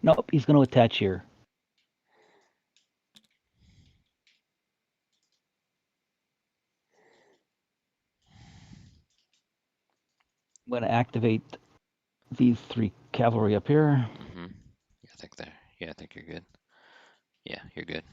Nope, he's going to attach here. I'm going to activate these 3 cavalry up here. Mm-hmm. Yeah, I think there. Yeah, I think you're good. Yeah, you're good.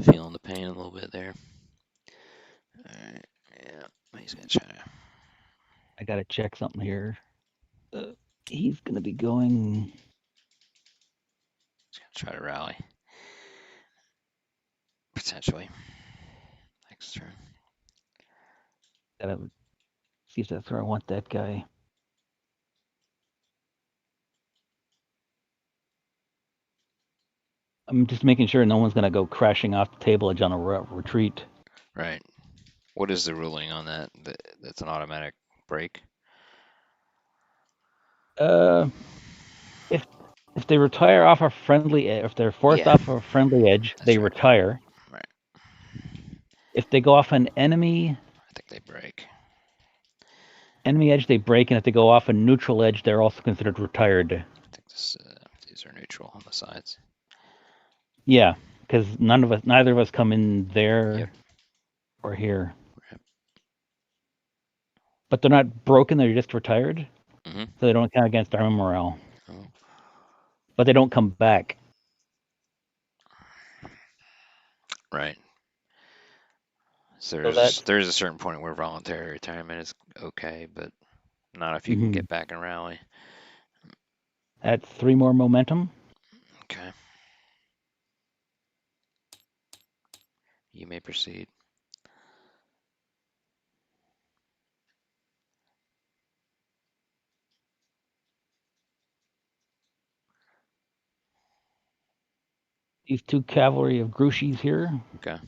Feeling the pain a little bit there. Alright, yeah. He's gonna try to. I gotta check something here. He's gonna be going. Try to rally. Potentially. Next turn. Gotta see if that's where I want that guy. I'm just making sure no one's gonna go crashing off the table edge on a retreat. Right. What is the ruling on that? That's an automatic break? If they retire off a friendly, if they're forced Yeah. off a friendly edge, That's they right. retire. Right. If they go off an enemy I think they break. edge, they break, and if they go off a neutral edge, they're also considered retired. I think these are neutral on the sides. Yeah, because neither of us come in there Yep. or here. Yep. But they're not broken; they're just retired, Mm-hmm. so they don't count against armor morale. Oh. But they don't come back. Right. So So there's a certain point where voluntary retirement is okay, but not if you can get back and rally. That's 3 more momentum. Okay. You may proceed. These 2 cavalry of Grushis here. Okay.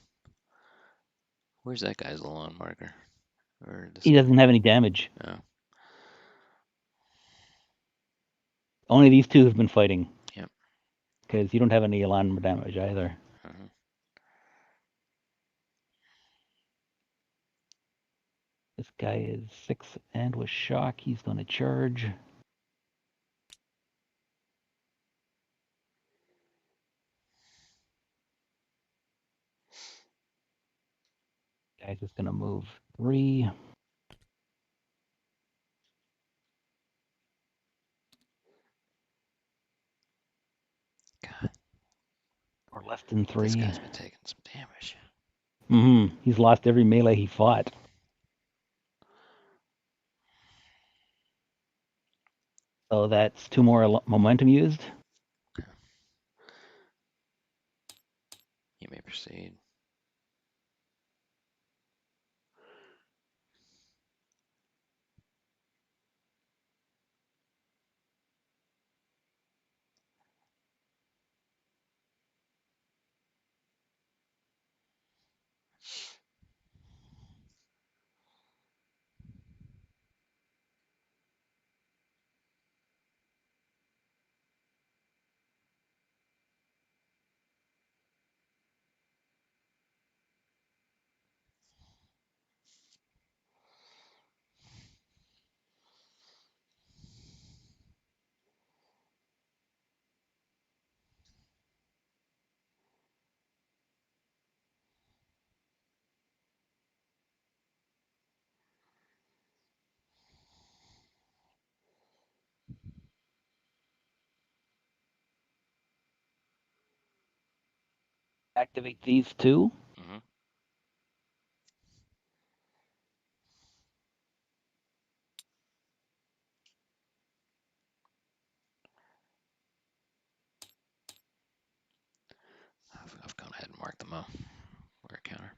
Where's that guy's lawn marker? Or this He doesn't have any damage. Oh. Only these 2 have been fighting. Yep. Because you don't have any Elan damage either. Uh-huh. This guy is 6 and with shock. He's going to charge. Guy's just going to move 3. God. Or less than 3. This guy's been taking some damage. He's lost every melee he fought. So that's 2 more momentum used. Okay. You may proceed. Activate these 2. Mm-hmm. I've gone ahead and marked them up. Where a counter.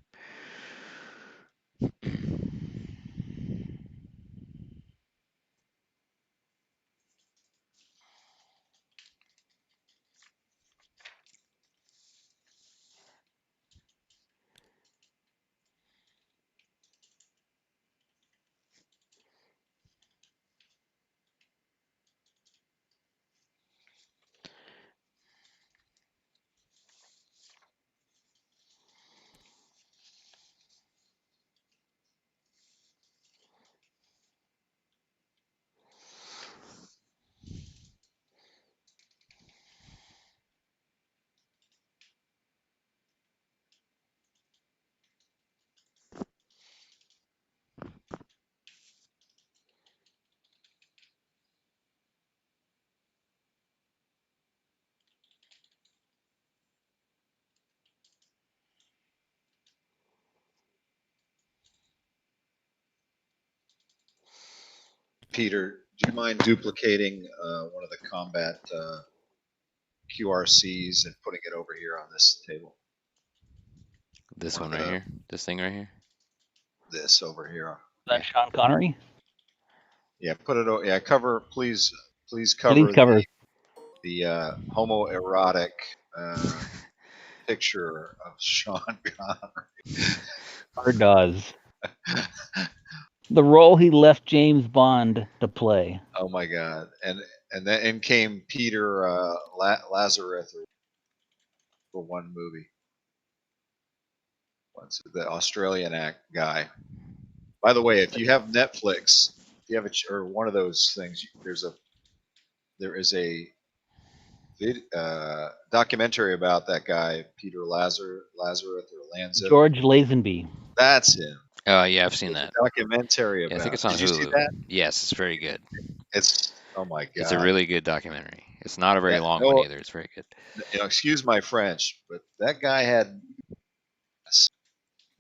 Peter, do you mind duplicating one of the combat QRCs and putting it over here on this table? This One one of right the- here. This thing right here. This over here. That's Sean Connery. Yeah, put it. Yeah, cover. Please cover Please cover. the homoerotic picture of Sean Connery. Or does. The role he left James Bond to play. Oh my God! And then in came Peter Lazarus for one movie. Once the Australian guy. By the way, if you have Netflix, if you have or one of those things, there is a documentary about that guy, Peter Lazarus or Lanza. George Lazenby. That's him. Oh yeah, I've seen There's that. a documentary Yeah, I about. think it's on Did you see Hulu. that? Yes, it's very good. It's oh my God. It's a really good documentary. It's not a very long no, one either. It's very good. Excuse my French, but that guy had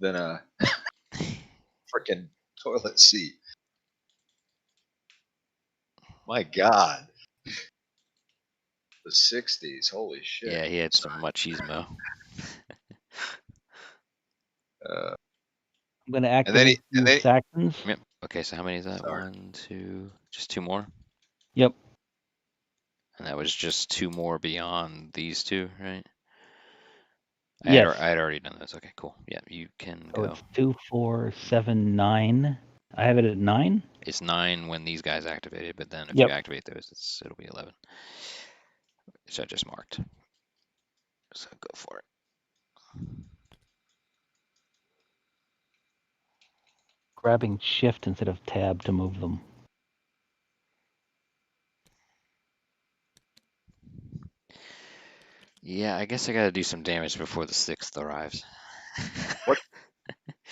than a freaking toilet seat. My God. The 60s. Holy shit. Yeah, he had some machismo. I'm going to activate the Saxons. Yep. Okay, so how many is that? Sorry. 1, 2, just 2 more? Yep. And that was just 2 more beyond these 2, right? Yes. I had already done those. Okay, cool. Yeah, you can So go. it's 2, 4, 7, 9. I have it at 9. It's 9 when these guys activated, but then if Yep. you activate those, it'll be 11. Which I just marked. So go for it. Grabbing shift instead of tab to move them. Yeah, I guess I gotta do some damage before the 6th arrives.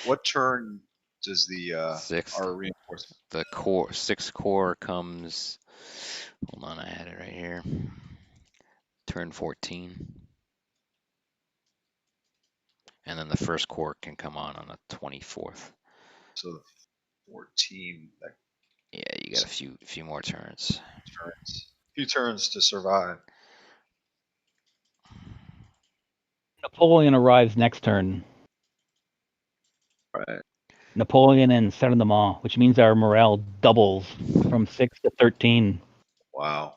What turn does the 6th. our reinforcement? The core 6th core comes. Hold on, I had it right here. Turn 14. And then the first core can come on the 24th. So the 14. That Yeah, you got a few more turns. Few turns to survive. Napoleon arrives next turn. Right. Napoleon and Saint-Amand, which means our morale doubles from 6 to 13. Wow.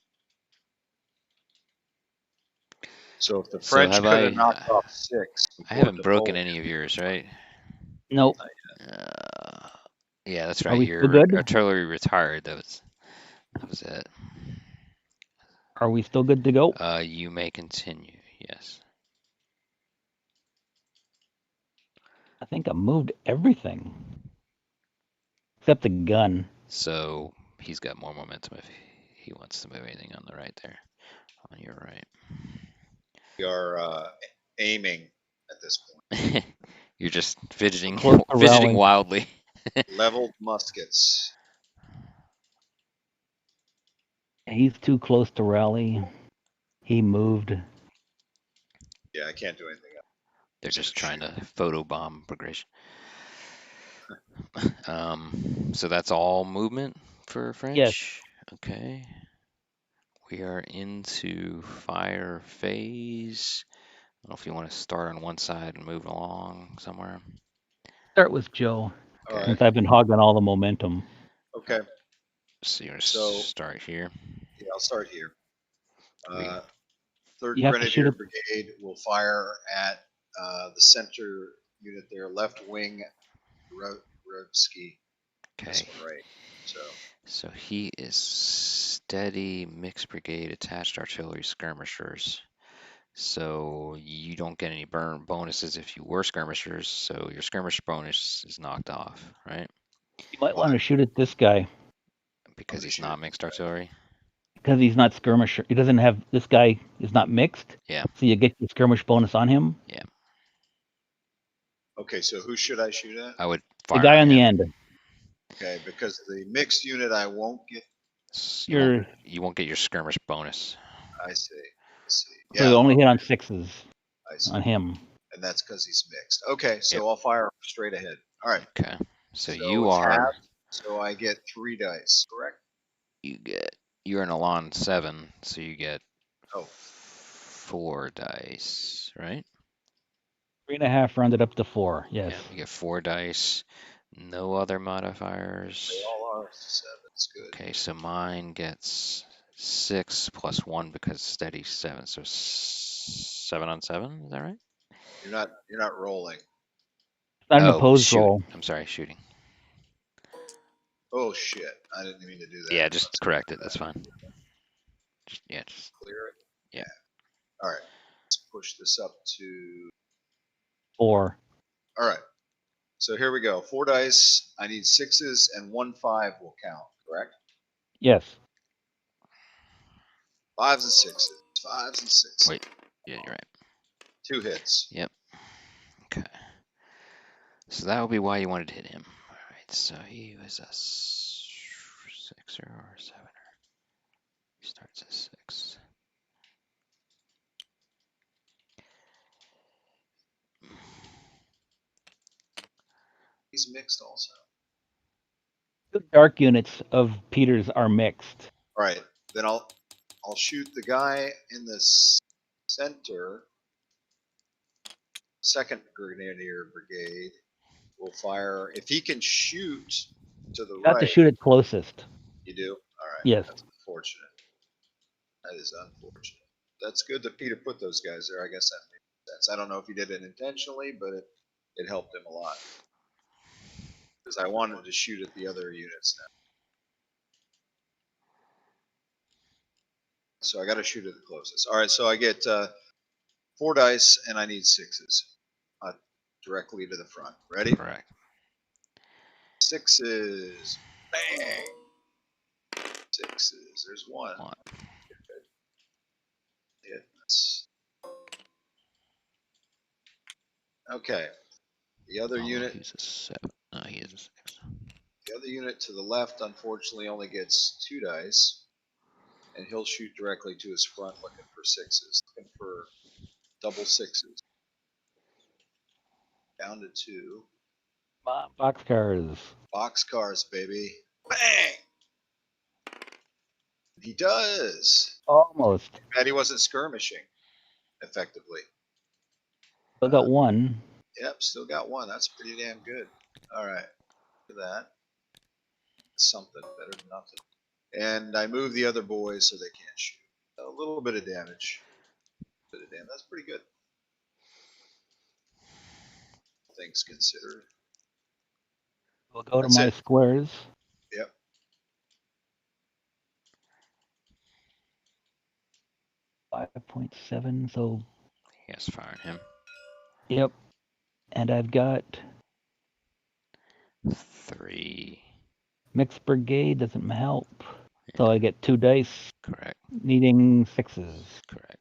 So if the French could have knocked off 6, I haven't broken any of yours, right? Nope. Yeah, that's Are right. we Your still good? artillery retired. That was it. Are we still good to go? You may continue. Yes. I think I moved everything except the gun. So he's got more momentum if he wants to move anything on the right there. On your right. We are aiming at this point. You're just fidgeting rally. wildly. Leveled muskets. He's too close to rally. He moved. Yeah, I can't do anything else. They're just trying to photobomb progression. So that's all movement for French? Yes. Okay. We are into fire phase. I don't know if you want to start on one side and move along somewhere. Start with Joe, Okay. since I've been hogging all the momentum. Okay. So you're going to start here? Yeah, I'll start here. 3rd You have to Grenadier shoot Brigade will fire at the center unit there, left wing Revsky. Okay. This one, right. So he is steady mixed brigade attached artillery skirmishers. So you don't get any burn bonuses if you were skirmishers. So your skirmish bonus is knocked off, right? You might want to shoot at this guy. Because he's not mixed artillery? Because he's not skirmisher. He doesn't have, this guy is not mixed. Yeah. So you get your skirmish bonus on him. Yeah. Okay, so who should I shoot at? I would fire the guy on the end. Okay, because the mixed unit I won't get. You won't get your skirmish bonus. I see. So you only hit on 6s on him. And that's because he's mixed. Okay, so I'll fire straight ahead. All right. Okay. So you are. So I get 3 dice, correct? you're an Elan 7, so you get Oh. 4 dice, right? 3.5 rounded up to 4. Yes. Yeah, you get 4 dice. No other modifiers. They all are 7s. Good. Okay, so mine gets 6 plus 1 because steady 7, so 7 on 7. Is that right? You're not rolling. It's not an Oh, opposed shoot. roll. I'm sorry, shooting. Oh shit! I didn't mean to do that. Yeah, just Let's correct it. That's fine. Just clear it. yeah. All right. Let's push this up to. 4. All right. So here we go. 4 dice. I need 6s and 1 5 will count. Correct? Yes. 5s and 6s. 5s and 6s. Wait. Yeah, you're right. 2 hits. Yep. Okay. So that would be why you wanted to hit him. All right. So he was a 6er or 7er. He starts at 6. He's mixed also. The dark units of Peter's are mixed. All right. Then I'll shoot the guy in the center. Second Grenadier Brigade will fire. If he can shoot to the You have right, to shoot it closest. you do? All right. Yes. That's unfortunate. That is unfortunate. That's good that Peter put those guys there. I guess that makes sense. I don't know if he did it intentionally, but it helped him a lot. Because I wanted to shoot at the other units now. So I got to shoot at the closest. All right, so I get 4 dice and I need 6s directly to the front. Ready? Correct. 6s. Bang. 6s. There's 1. One. Yeah, that's... Okay. The other unit. He's a 7. No, he is a 6. The other unit to the left, unfortunately, only gets 2 dice, and he'll shoot directly to his front, looking for 6s, looking for double 6s. Down to 2. Boxcars. Boxcars, baby. Bang! He does. Almost. Bad he wasn't skirmishing effectively. Still got 1. Yep, still got 1. That's pretty damn good. All right, look at that. Something better than nothing. And I move the other boys so they can't shoot. A little bit of damage. That's pretty good. Things considered. We'll go That's to my it. squares. Yep. 5.7. So. Yes, firing him. Yep. And I've got 3. mixed brigade doesn't help. So I get 2 dice. Correct. Needing 6s. Correct.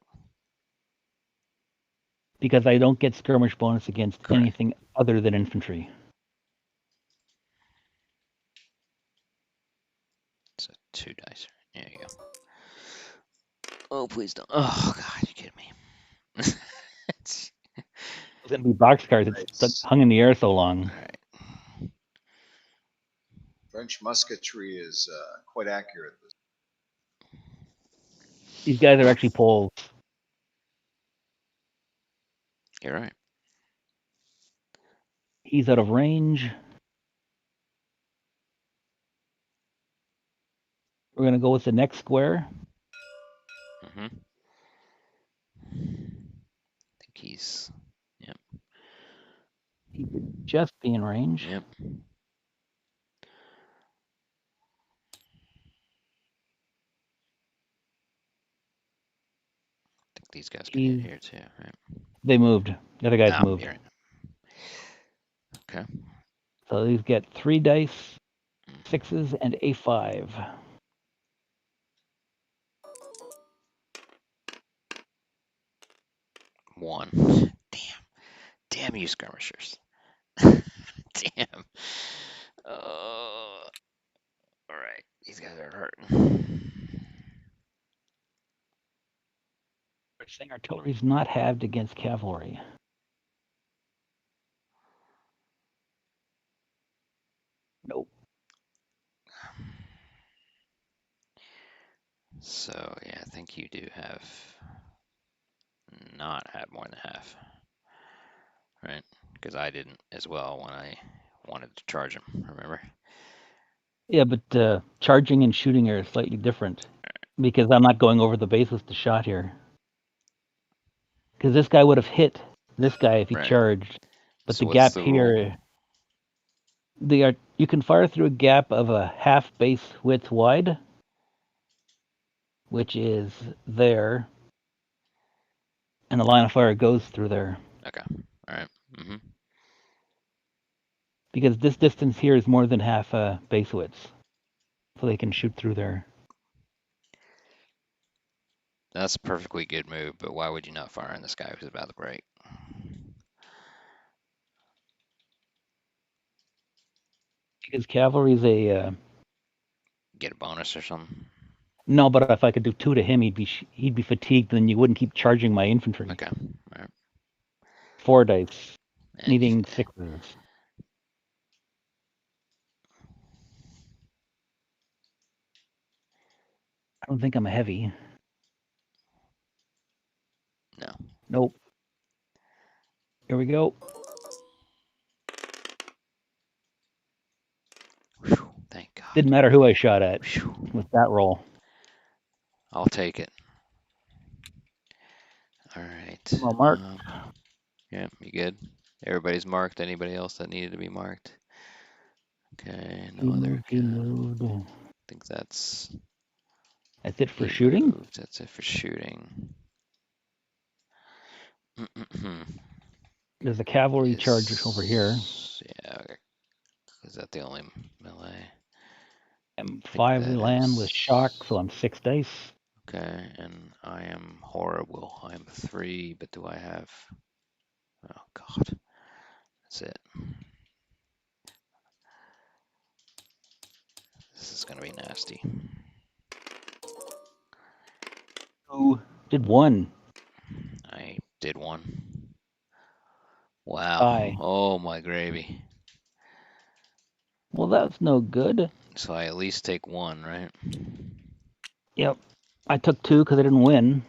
Because I don't get skirmish bonus against Correct. anything other than infantry. So 2 dice. There you go. Oh, please don't. Oh, God, you kidding me? It's going to be boxcars. It's Nice. hung in the air so long. All right. French musketry is quite accurate. These guys are actually poles. You're right. He's out of range. We're going to go with the next square. Mm-hmm. I think he's. Yep. He would just be in range. Yep. I think these guys can hit here too, right? They moved. The other guys No, moved. you're right. Okay. So these get 3 dice, 6s, and a 5. 1. Damn you, skirmishers. Damn. All right. These guys are hurting. First thing, artillery is not halved against cavalry. Nope. So yeah, I think you do have not had more than half, right? Because I didn't as well when I wanted to charge him. Remember? Yeah, but charging and shooting are slightly different because I'm not going over the base with the shot here. Because this guy would have hit this guy if he Right. charged, but So the what's gap the rule? here, you can fire through a gap of a half base width wide, which is there, and the line of fire goes through there. Okay. All right. Mm-hmm. Because this distance here is more than half base width, so they can shoot through there. That's a perfectly good move, but why would you not fire on this guy who's about to break? Because cavalry is a Get a bonus or something? no, but if I could do 2 to him, he'd be fatigued, and you wouldn't keep charging my infantry. Okay. All right. 4 dice, And needing 6s. I don't think I'm a heavy. no. Nope. Here we go. Whew, thank God. Didn't matter who I shot at Whew. with that roll. I'll take it. All right. Well, Mark. Yeah, you good? Everybody's marked. Anybody else that needed to be marked? Okay, He no other. moved. I think that's That's it for he shooting. moved. That's it for shooting. There's a cavalry charge over here. Yeah, okay. Is that the only melee? I'm I think 5 that land with is. shock, so I'm 6 dice. Okay, and I am horrible. I'm 3, but do I have? Oh God, that's it. This is gonna be nasty. Who did 1? I did 1. Wow. Die. Oh my gravy. Well, that's no good. So I at least take 1, right? Yep. I took 2 because I didn't win.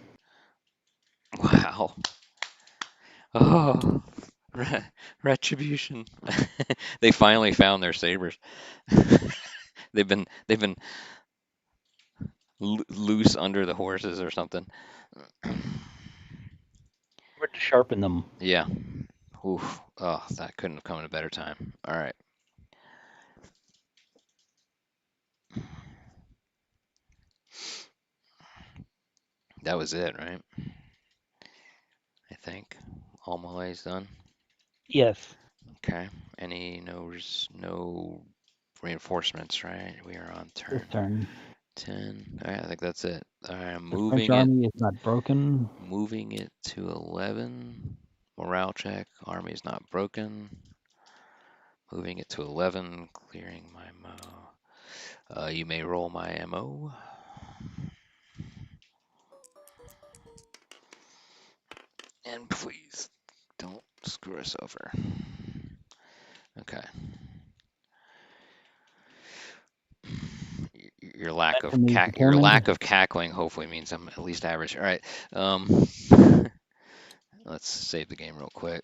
Wow. Oh, retribution. They finally found their sabers. they've been loose under the horses or something. Where to sharpen them. Yeah. Oof. Oh, that couldn't have come at a better time. All right. That was it, right? I think all melee's done. Yes. Okay. No reinforcements, right? We are on This turn turn. 10. All right, I think that's it. All right, I'm The French moving it. army is not broken. Moving it to 11. Morale check. Army is not broken. Moving it to 11. Clearing my mo. You may roll my mo. And please don't screw us over. Okay. Your lack of Momentum is your determined. lack of cackling hopefully means I'm at least average. All right. Let's save the game real quick.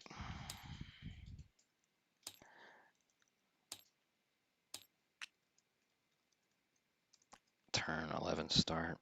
Turn 11 start.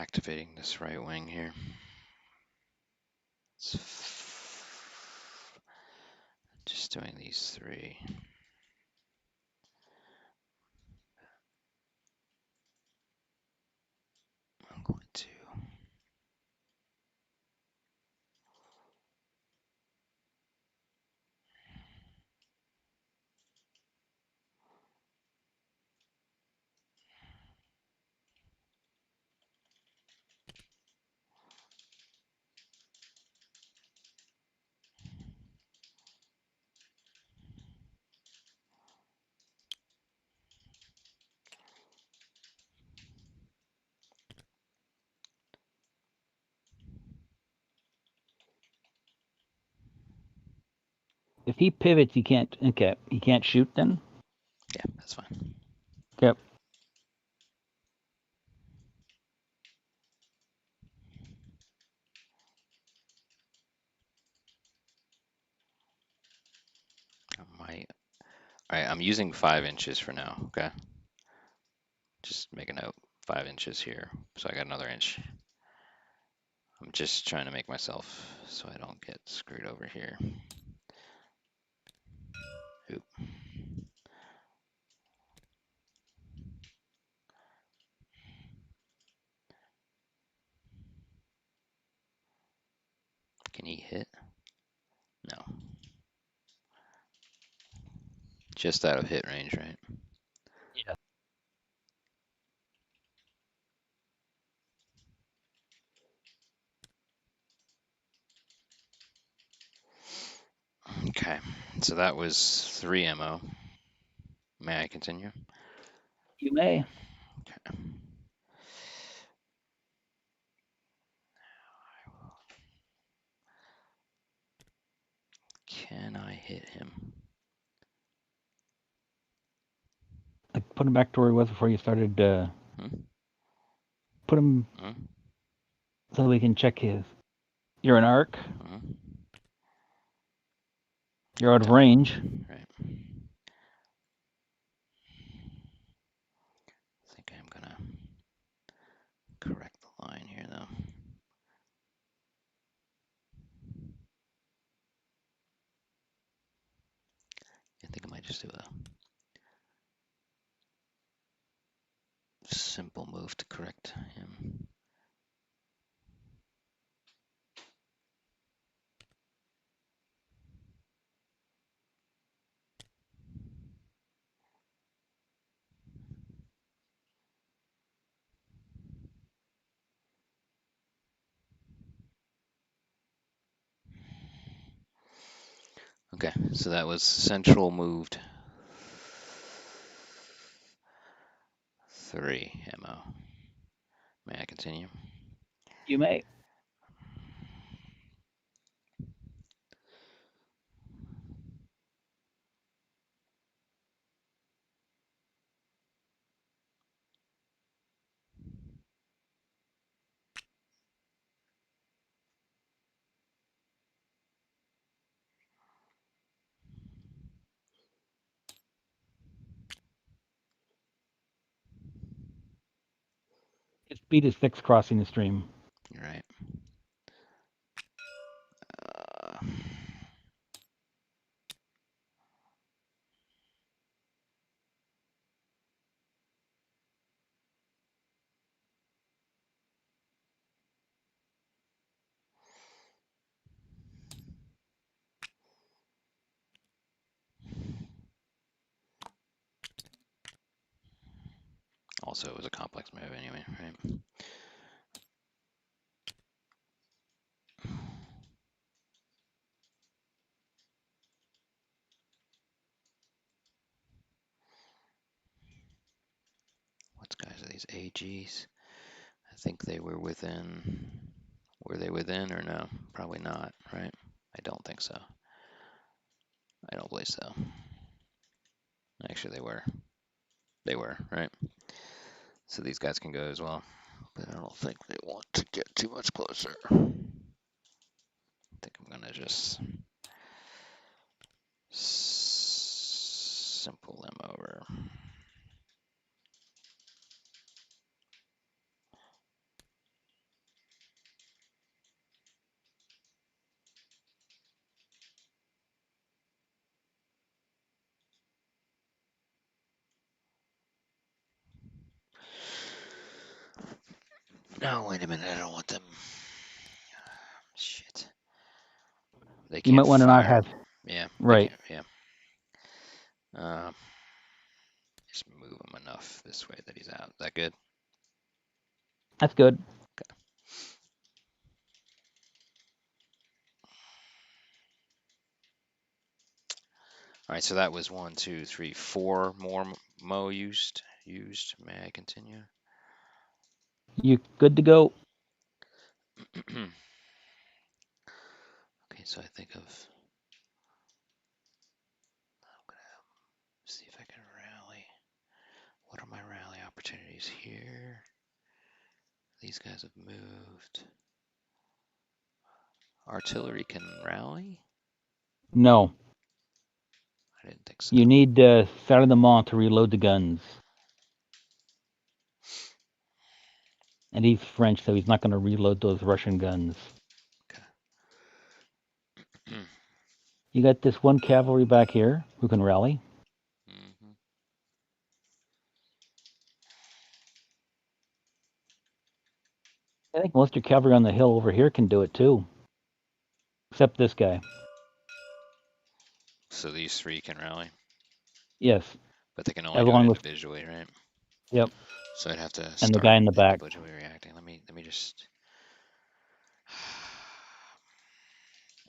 activating this right wing here. Just doing these 3. I'm going to If he pivots, he can't. Okay, he can't shoot then. yeah, that's fine. Yep. All right, I'm using 5 inches for now. Okay, just make a note. 5 inches here, so I got another inch. I'm just trying to make myself so I don't get screwed over here. Oop. Can he hit? No. Just out of hit range, right? Yeah. Okay, so that was 3 ammo. May I continue? You may. Okay. Can I hit him? Like, put him back to where he was before you started. Hmm? Put him Hmm? so we can check his. You're an arc. Hmm? You're out of Done. range. Right. I think I'm gonna correct the line here, though. I think I might just do a simple move to correct him. Okay, so that was central moved 3 ammo. May I continue? You may. His speed is 6 crossing the stream. You're right. Also, it was a complex move anyway, right? What guys are these AGs? I think they were within. Were they within or no? Probably not, right? I don't think so. I don't believe so. Actually, they were. They were, right? So these guys can go as well. But I don't think they want to get too much closer. I think I'm gonna just simple them over. No, wait a minute. I don't want them. Shit. They You might can't want to not fire. have. Yeah. Right. They can't, yeah. Just move him enough this way that he's out. Is that good? That's good. Okay. All right. So that was 1, 2, 3, 4 more Mo used. May I continue? You good to go? Okay. So I think of. I'm gonna see if I can rally. What are my rally opportunities here? These guys have moved. Artillery can rally? No. I didn't think so. You need Saturday the Mont to reload the guns. And he's French, so he's not going to reload those Russian guns. Okay. You got this one cavalry back here who can rally. Mm-hmm. I think most of your cavalry on the hill over here can do it too. Except this guy. So these 3 can rally? Yes. But they can only do it Along with. individually, right? Yep. So I'd have to And the start guy in the back. individually reacting. Let me just.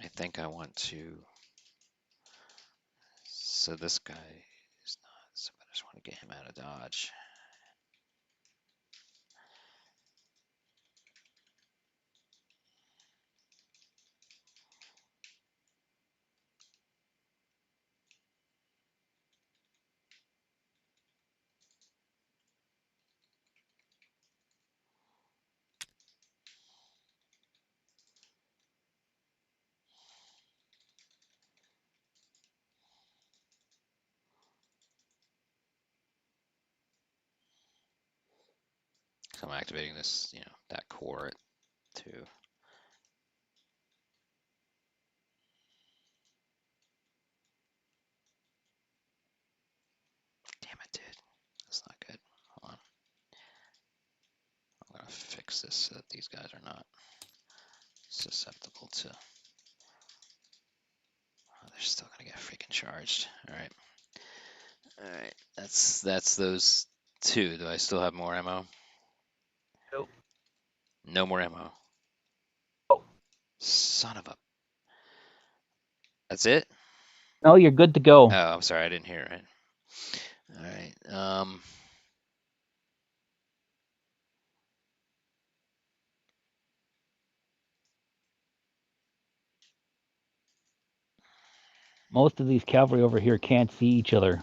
I think I want to. So this guy is not. So I just want to get him out of dodge. So I'm activating this, that core at 2. Damn it, dude. That's not good. Hold on. I'm gonna fix this so that these guys are not susceptible to. Oh, they're still gonna get freaking charged. All right. All right. That's those 2. Do I still have more ammo? Nope. No more ammo. Son of a. That's it? No, you're good to go. Oh, I'm sorry. I didn't hear it right. All right. Most of these cavalry over here can't see each other.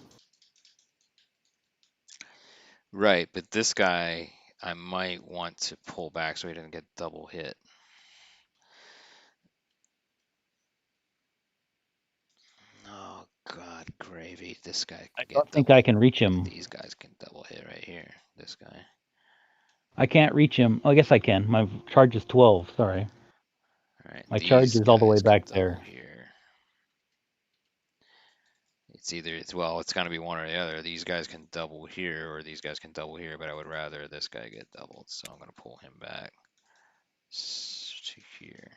Right, but this guy, I might want to pull back so he doesn't get double hit. Oh God, gravy! This guy I can get don't think double. I can reach him. These guys can double hit right here. This guy. I can't reach him. Oh, I guess I can. My charge is 12. Sorry. All right, My charge these is all the way guys can back double there. here. It's gonna be one or the other. These guys can double here, or these guys can double here. But I would rather this guy get doubled, so I'm gonna pull him back to here.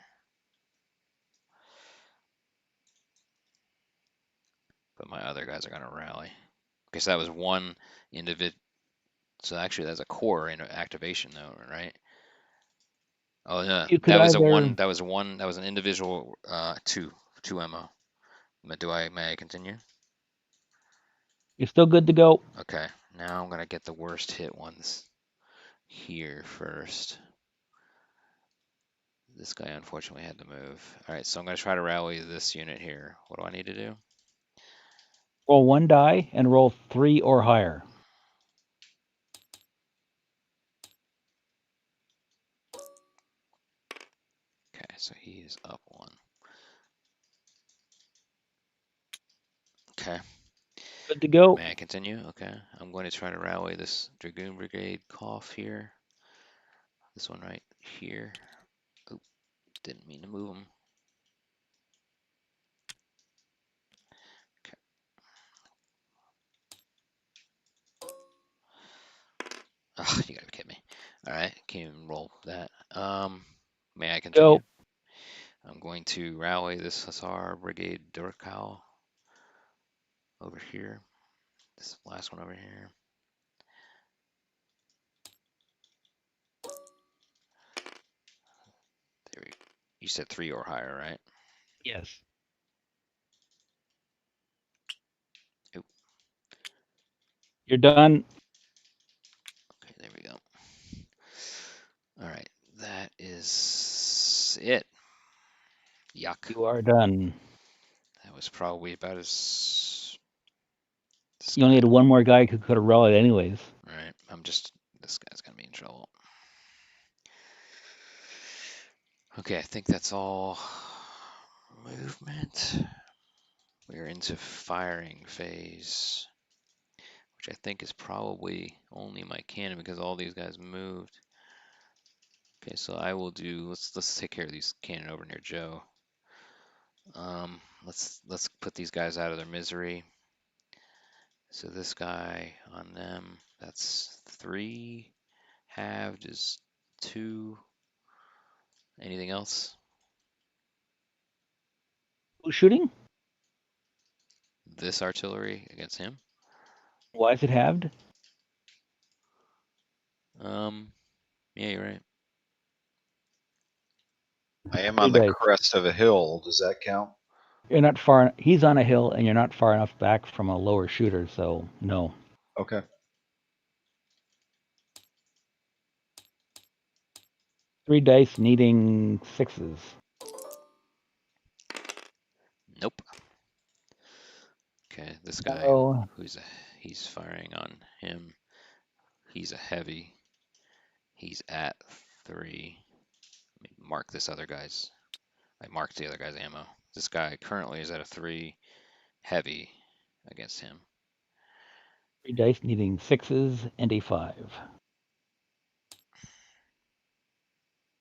But my other guys are gonna rally. Okay, so that was one individual. So actually, that's a core in activation, though, right? Oh yeah, You could that was a either. one. That was one. That was an individual. Two ammo. But may I continue? You're still good to go. Okay. Now I'm gonna get the worst hit ones here first. This guy unfortunately had to move. All right, so I'm gonna try to rally this unit here. What do I need to do? Roll 1 die and roll 3 or higher. Okay, so he is up 1. Okay. Good to go. May I continue? Okay. I'm going to try to rally this Dragoon Brigade cough here. This one right here. Oop, didn't mean to move him. Okay. Oh, you gotta be kidding me. All right, can't even roll that. May I Go. continue? I'm going to rally this Hussar Brigade Durkal over here. This last one over here. There we go. You said 3 or higher, right? Yes. Oop. You're done. Okay, there we go. All right, that is it. Yuck. You are done. That was probably about as. This You only guy, had one more guy who could have rallied anyways. right? This guy's gonna be in trouble. Okay, I think that's all movement. We're into firing phase, which I think is probably only my cannon because all these guys moved. Okay, so I will do. Let's take care of these cannon over near Joe. Let's put these guys out of their misery. So this guy on them, that's 3. Halved is 2. Anything else? Who's shooting? This artillery against him. Why is it halved? Yeah, you're right. I am 3 on the dice. crest of a hill. Does that count? You're not far. He's on a hill, and you're not far enough back from a lower shooter, so no. Okay. 3 dice needing 6s. Nope. Okay, this guy Oh, he's firing on him. He's a heavy. He's at 3. Let me mark this other guy's. I marked the other guy's ammo. This guy currently is at a 3 heavy against him. 3 dice needing 6s and a 5.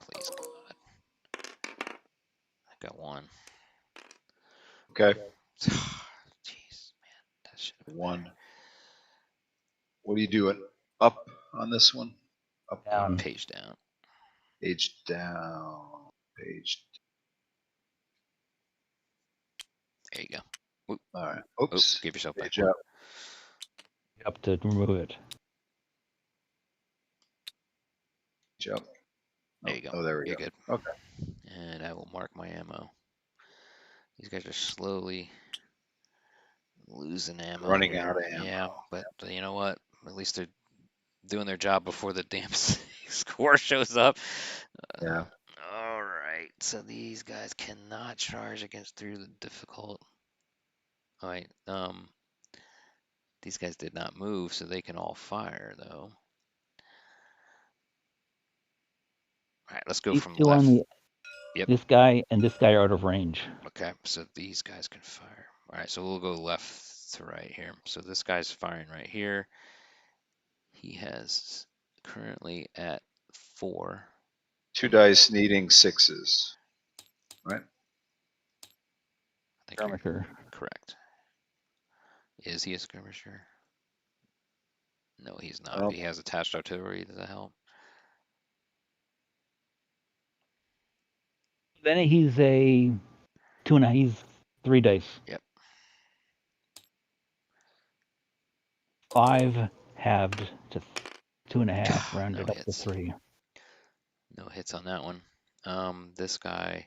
Please God. I got 1. Okay. Jeez, man, that should have been 1. What are you doing? Up on this one? Up Down. page down. Page down. Page. There you go. All right. Oh, Oops. give yourself back Page 1. up. Up to remove it. Page up. There you go. Oh, there we You're go. good. Okay. And I will mark my ammo. These guys are slowly losing ammo Running here. out of ammo. Yeah, but you know what? At least they're doing their job before the damn score shows up. Yeah. All right. So these guys cannot charge against through the difficult. All right. These guys did not move, so they can all fire though. All right. Let's go These from two on left. the. Yep. This guy and this guy are out of range. Okay. So these guys can fire. All right. So we'll go left to right here. So this guy's firing right here. He has currently at 4. 2 dice needing 6s. Right? I think you're Skirmisher. correct. Is he a skirmisher? No, he's not. Well, But he has attached artillery. Does that help? Then he's a 2.5. He's 3 dice. Yep. 5 halved to 2.5, rounded No up to hits. 3. No hits on that one. This guy,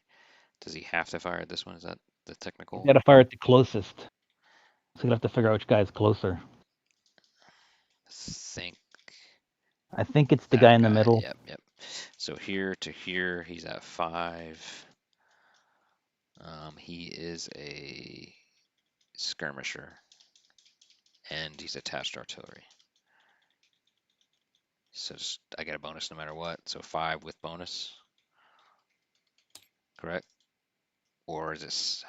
does he have to fire at this one? Is that the He's technical? got to fire at the closest. So you have to figure out which guy is closer. Think I think it's the that guy in the guy. middle. Yep. So here to here, he's at 5. He is a skirmisher, and he's attached artillery. So I get a bonus no matter what. So 5 with bonus. Correct? Or is this?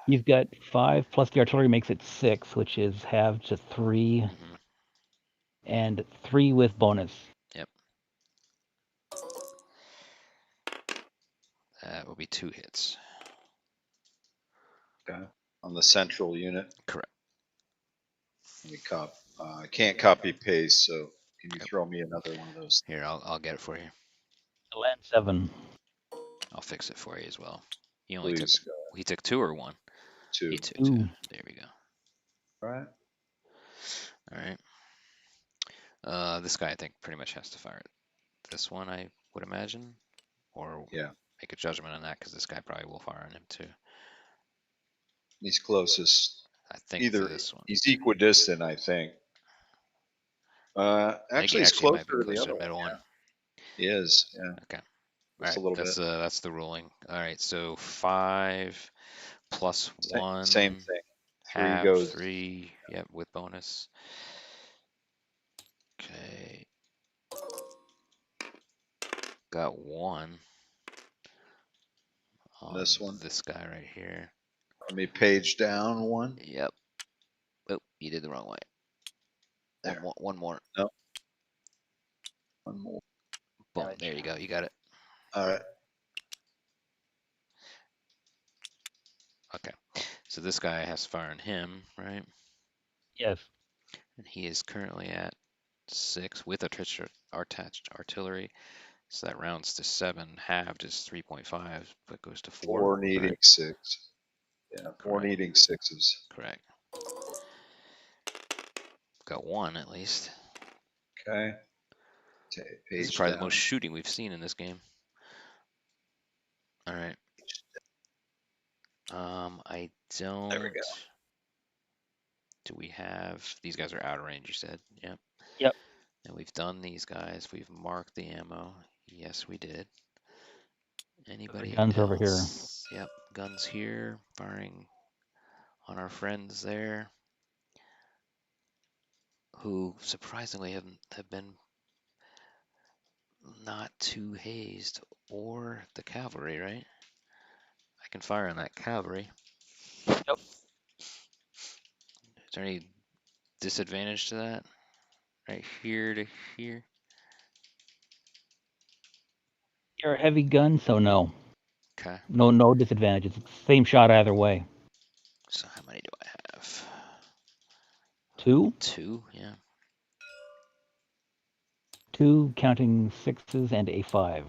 You've got 5 plus the artillery makes it 6, which is halved to 3, Mhm. and 3 with bonus. Yep. That will be 2 hits. okay. On the central unit. Correct. Let me copy. I can't copy paste, so Can you throw me another one of those? Here, I'll get it for you. Land 7. I'll fix it for you as well. He Please, took 2 or 1? 2. He took 2. Ooh. There we go. All right. All right. This guy I think pretty much has to fire it. This one I would imagine, or Yeah. make a judgment on that because this guy probably will fire on him too. He's closest. I think Either this one. he's equidistant, I think. Actually, he's actually closer might be to the closer other to the middle one. one. He is. Yeah. Okay. Just All a right. little bit. That's the ruling. All right. So 5 plus 1. Same thing. 3 half, goes. 3. Yep, with bonus. Okay. Got 1 on This one. This guy right here. Let me page down 1. Yep. Oh, you did the wrong way. There. One more. No. 1 more. Boom. There you go. You got it. All right. Okay. So this guy has to fire on him, right? Yes. And he is currently at 6 with attached artillery. So that rounds to 7. Halved is 3.5, but goes to 4. 4 needing right? 6. Yeah, 4 Correct. needing 6s. Correct. Got 1 at least. Okay. This Page is probably down. the most shooting we've seen in this game. All right. I don't. There we go. Do we have these guys are out of range? You said, yep. Yep. And we've done these guys. We've marked the ammo. Yes, we did. Anybody guns else? over here. Yep, guns here, firing on our friends there, who surprisingly have been not too hazed, or the cavalry, right? I can fire on that cavalry. Yep. Is there any disadvantage to that? Right here to here? You're a heavy gun, so no. Okay. No disadvantages. It's the same shot either way. So how many do I have? 2? 2, yeah. 2, counting 6s and a 5.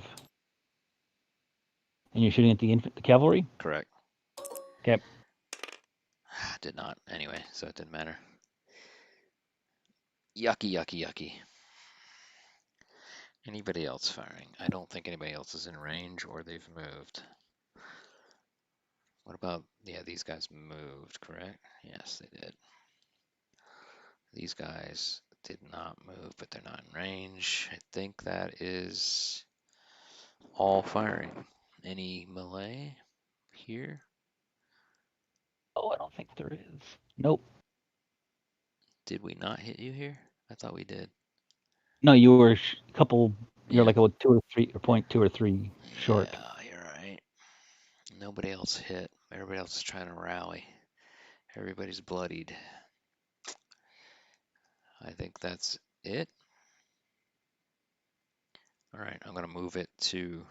And you're shooting at the cavalry? Correct. Okay. Did not anyway, so it didn't matter. Yucky, yucky, yucky. Anybody else firing? I don't think anybody else is in range or they've moved. What about, yeah, these guys moved, correct? Yes, they did. These guys did not move, but they're not in range. I think that is all firing. Any melee here? Oh, I don't think there is. Nope. Did we not hit you here? I thought we did. No, you were a couple. You're Yeah. like a 2 or 3, or 0.2 or 3 short. Yeah, you're right. Nobody else hit. Everybody else is trying to rally. Everybody's bloodied. I think that's it. All right, I'm going to move it to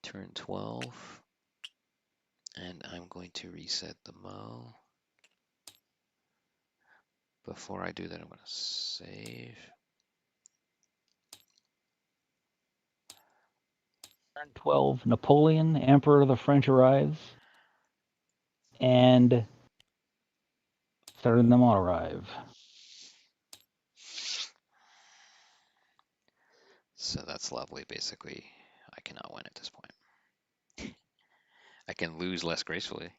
turn 12. And I'm going to reset the Mo. Before I do that, I'm going to save. Turn 12. Napoleon, Emperor of the French, arrives. And starting them all arrive. So that's lovely. Basically, I cannot win at this point. I can lose less gracefully,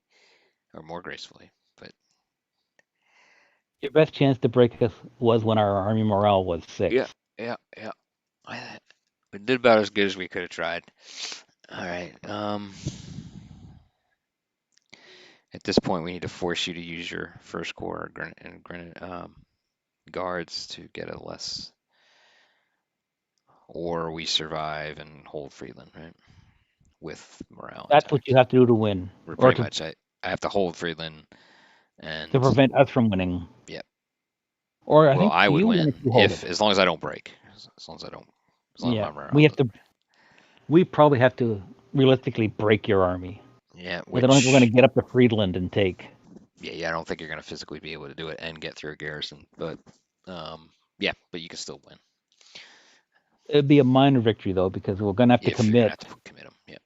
or more gracefully, but Your best chance to break us was when our army morale was 6. yeah. We did about as good as we could have tried. All right. At this point, we need to force you to use your first corps and guards to get a less, or we survive and hold Friedland, right? With morale That's intact. what you have to do to win. Or Or pretty much, I have to hold Friedland and to prevent us from winning. Yep. Or well, I would you win if you hold it. as long as I don't break. As long as I don't. As long as my morale we have doesn't to. We probably have to realistically break your army. Yeah, I don't think we're going to get up to Friedland and take. Yeah, I don't think you're going to physically be able to do it and get through a garrison. But Yeah, but you can still win. It'd be a minor victory though, because we're gonna have to If you're gonna commit. have to commit them. Yeah.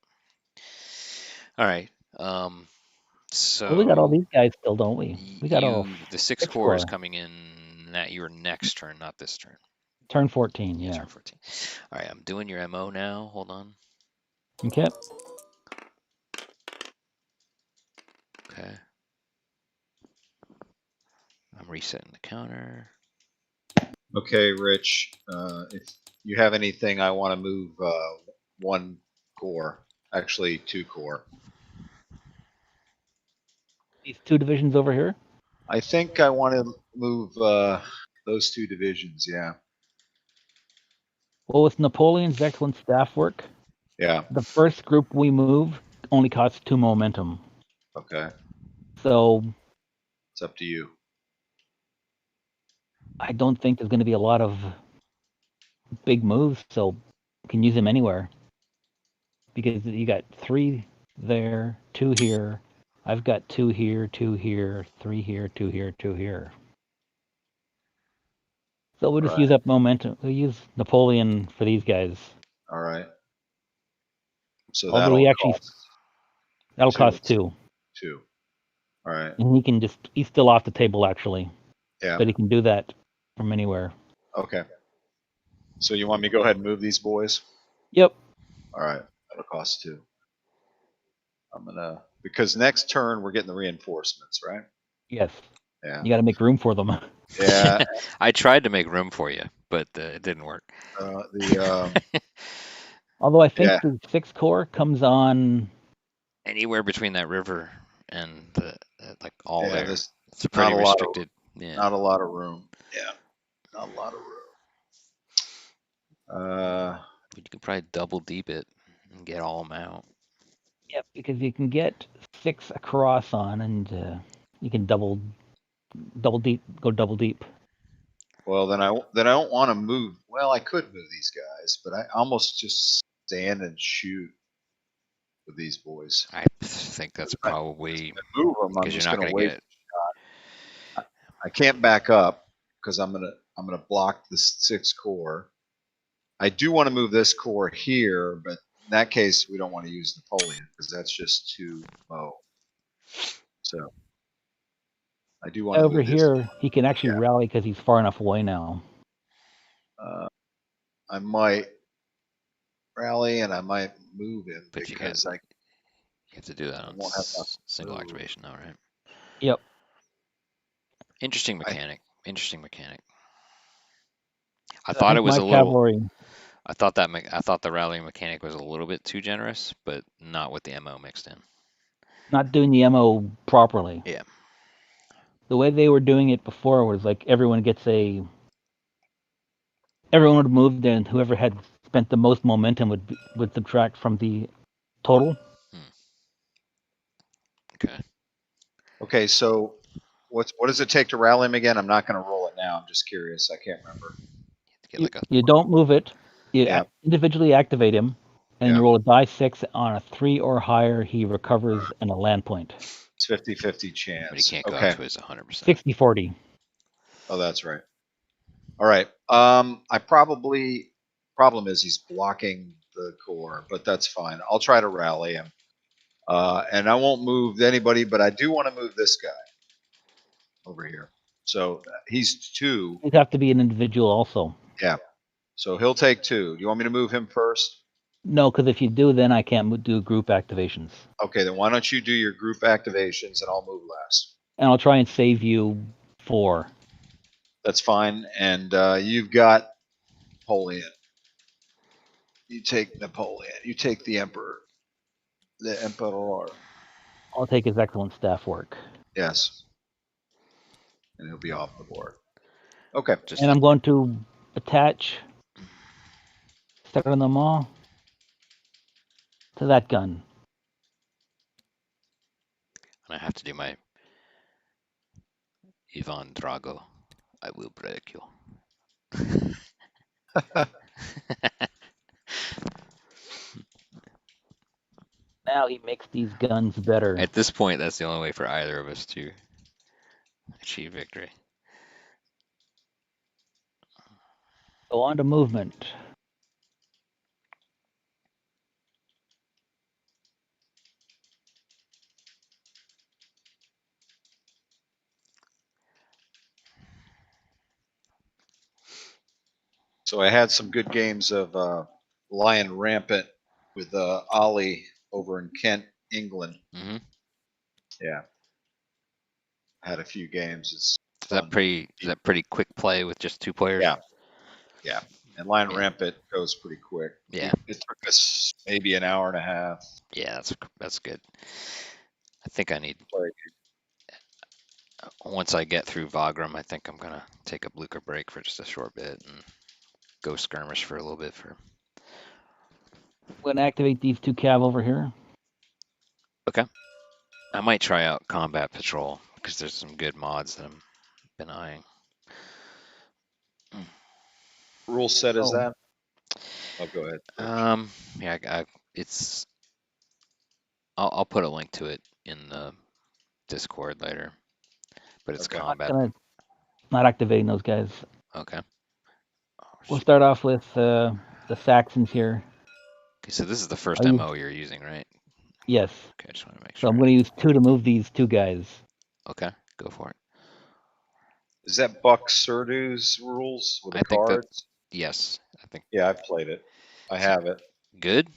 All right. Well, So we got all these guys still, don't we? We got all the 6 6 core is core. coming in your next turn, not this turn. Turn 14, Yeah, yeah. turn 14. All right, I'm doing your MO now. Hold on. Okay. Okay. I'm resetting the counter. Okay, Rich. If you have anything, I want to move 1 core. Actually, 2 core. These 2 divisions over here. I think I want to move those 2 divisions. Yeah. Well, with Napoleon's excellent staff work, Yeah. the first group we move only costs 2 momentum. Okay. So It's up to you. I don't think there's going to be a lot of big moves, so you can use them anywhere. Because you got 3 there, 2 here. I've got 2 here, 2 here, 3 here, 2 here, 2 here. So we'll just Right. use up momentum. We'll use Napoleon for these guys. All right. So Although he actually that'll 2. cost 2. 2. All right. And he can he's still off the table actually. Yeah. But he can do that from anywhere. Okay. So you want me to go ahead and move these boys? Yep. All right. That'll cost 2. I'm gonna, because next turn we're getting the reinforcements, right? Yes. Yeah. You got to make room for them. Yeah. I tried to make room for you, but it didn't work. Although I think Yeah. the 6 core comes on Anywhere between that river and the like all Yeah, there. there's It's a not pretty a lot of- restricted. Yeah. not a lot of room. Yeah. Not a lot of room. You could probably double deep it and get all them out. Yep, because you can get 6 across on, and you can double deep, go double deep. Well, then I don't want to move. Well, I could move these guys, but I almost just stand and shoot with these boys. I think that's probably Move them. I'm because you're just not going to going to wait. get. I can't back up because I'm gonna block the 6 core. I do want to move this core here, but in that case, we don't want to use Napoleon because that's just too low. So I do want to Over move this. here, he can actually rally because he's far enough away now. I might rally and I might move him But because you have to do that on won't have enough single move. activation, though, right? Yep. Interesting mechanic. Interesting mechanic. I I thought it think was my a little. cavalry. I thought the rallying mechanic was a little bit too generous, but not with the MO mixed in. Not doing the MO properly. Yeah. The way they were doing it before was like everyone would move, then whoever had spent the most momentum would subtract from the total. Okay. Okay, so what does it take to rally him again? I'm not going to roll it now. I'm just curious. I can't remember. You don't move it. You Yeah. individually activate him, and Yeah. you roll a die 6 on a 3 or higher. He recovers in a land point. It's 50-50 chance. But he can't go Okay. up to his 100%. 60-40. Oh, that's right. All right. Problem is he's blocking the core, but that's fine. I'll try to rally him. And I won't move anybody, but I do want to move this guy over here. So he's 2. You'd have to be an individual also. Yeah. So he'll take 2. Do you want me to move him first? No, because if you do, then I can't do group activations. Okay, then why don't you do your group activations and I'll move last. And I'll try and save you 4. That's fine. And you've got Napoleon. You take Napoleon. You take the Emperor. The Emperor. I'll take his excellent staff work. Yes. And he'll be off the board. Okay. And I'm going to attach Second to that gun. And I have to do my Ivan Drago. I will break you. Now he makes these guns better. At this point, that's the only way for either of us to achieve victory. So on to movement. So I had some good games of Lion Rampant with Ollie over in Kent, England. Mm-hmm. Yeah, I had a few games. It's Is fun. that pretty quick play with just 2 players? Yeah, yeah. And Lion Yeah. Rampant goes pretty quick. Yeah. It took us maybe an hour and a half. Yeah, that's good. I think I need, Play. once I get through Vagram, I think I'm gonna take a Blucher break for just a short bit and go skirmish for a little bit for. I'm going to activate these 2 cav over here. Okay. I might try out Combat Patrol because there's some good mods that I've been eyeing. Rule set is Oh. that? Oh, go ahead. Yeah, it's. I'll put a link to it in the Discord later, but it's Okay. combat. Not activating those guys. Okay. Oh, We'll shoot. start off with the Saxons here. Okay, so this is the first I'll use- MO you're using, right? Yes. Okay, I just want to make So sure. I'm going to use 2 to move these 2 guys. Okay, go for it. Is that Buck Surdu's rules with the I think that- cards? Yes, I think. Yeah, I've played it. I So- have it. Good.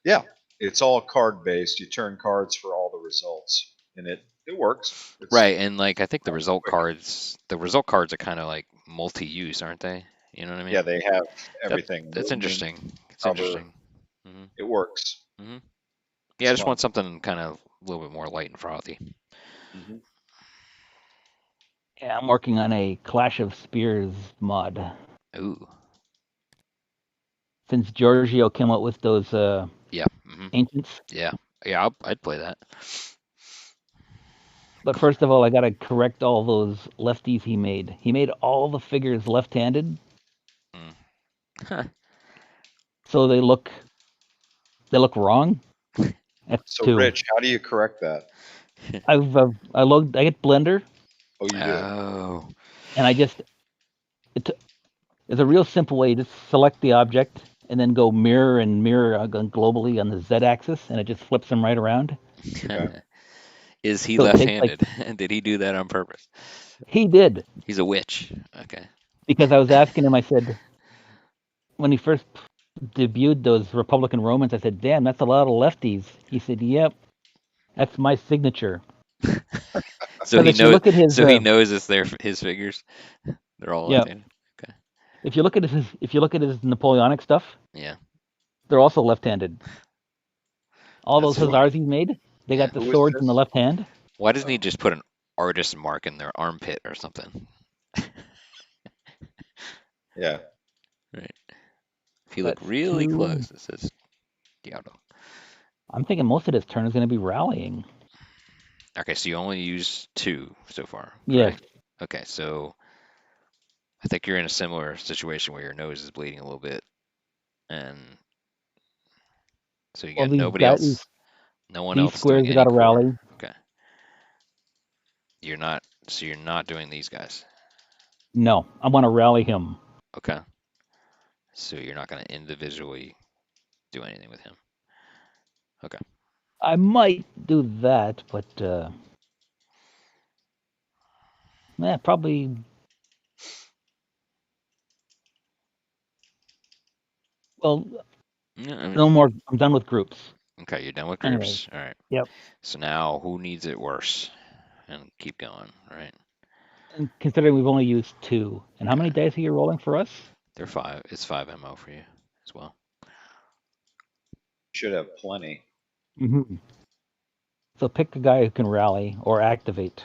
Yeah, it's all card based. You turn cards for all the results, and it works. It's, Right, and like I think the Right, result quick. cards are kind of like multi-use, aren't they? You know what I mean? Yeah, they have everything. That's Movement, interesting. It's cover. interesting. Hmm. It works. Yeah, I It's just fun. want something kind of a little bit more light and frothy. Mm-hmm. Yeah, I'm working on a Clash of Spears mod. Ooh. Since Giorgio came up with those Yeah. Hmm. ancients. Yeah. I'd play that. But first of all, I got to correct all those lefties he made. He made all the figures left-handed, Huh. so they look wrong. That's So, 2. Rich, how do you correct that? I get Blender, Oh, you do. Oh. and it's a real simple way. Just select the object and then go mirror globally on the Z-axis, and it just flips them right around. Okay. Is he So it takes, left-handed? Did he do that on purpose? He did, He's a witch. Okay. because I was asking him. I said, when he first debuted those Republican Romans, I said, "Damn, that's a lot of lefties." He said, "Yep, that's my signature." So he if you knows. look at his, So he knows it's his figures. They're all Yeah. left-handed. if you look at his Napoleonic stuff, Yeah. they're also left-handed. All That's those funny. hussars he made, they Yeah. got the Who is swords in this? the left hand. Why doesn't he just put an artist mark in their armpit or something? Yeah. Right. If you look That's really 2. close, it says Diablo. I'm thinking most of his turn is going to be rallying. Okay, so you only use 2 so far. Yes. Correct? Okay, so I think you're in a similar situation where your nose is bleeding a little bit, and so you Well, got these nobody guys, else, no one these else squares doing have any got to core. rally. Okay, you're not doing these guys. No, I want to rally him. Okay, so you're not going to individually do anything with him. Okay. I might do that, but probably. Well, Yeah, I mean, no more. I'm done with groups. okay, you're done with Anyway. groups. All right. Yep. So now who needs it worse? And keep going, right? And considering we've only used 2, and how many Okay. dice are you rolling for us? They're 5. It's 5 MO for you as well. Should have plenty. Mm-hmm. So pick a guy who can rally or activate.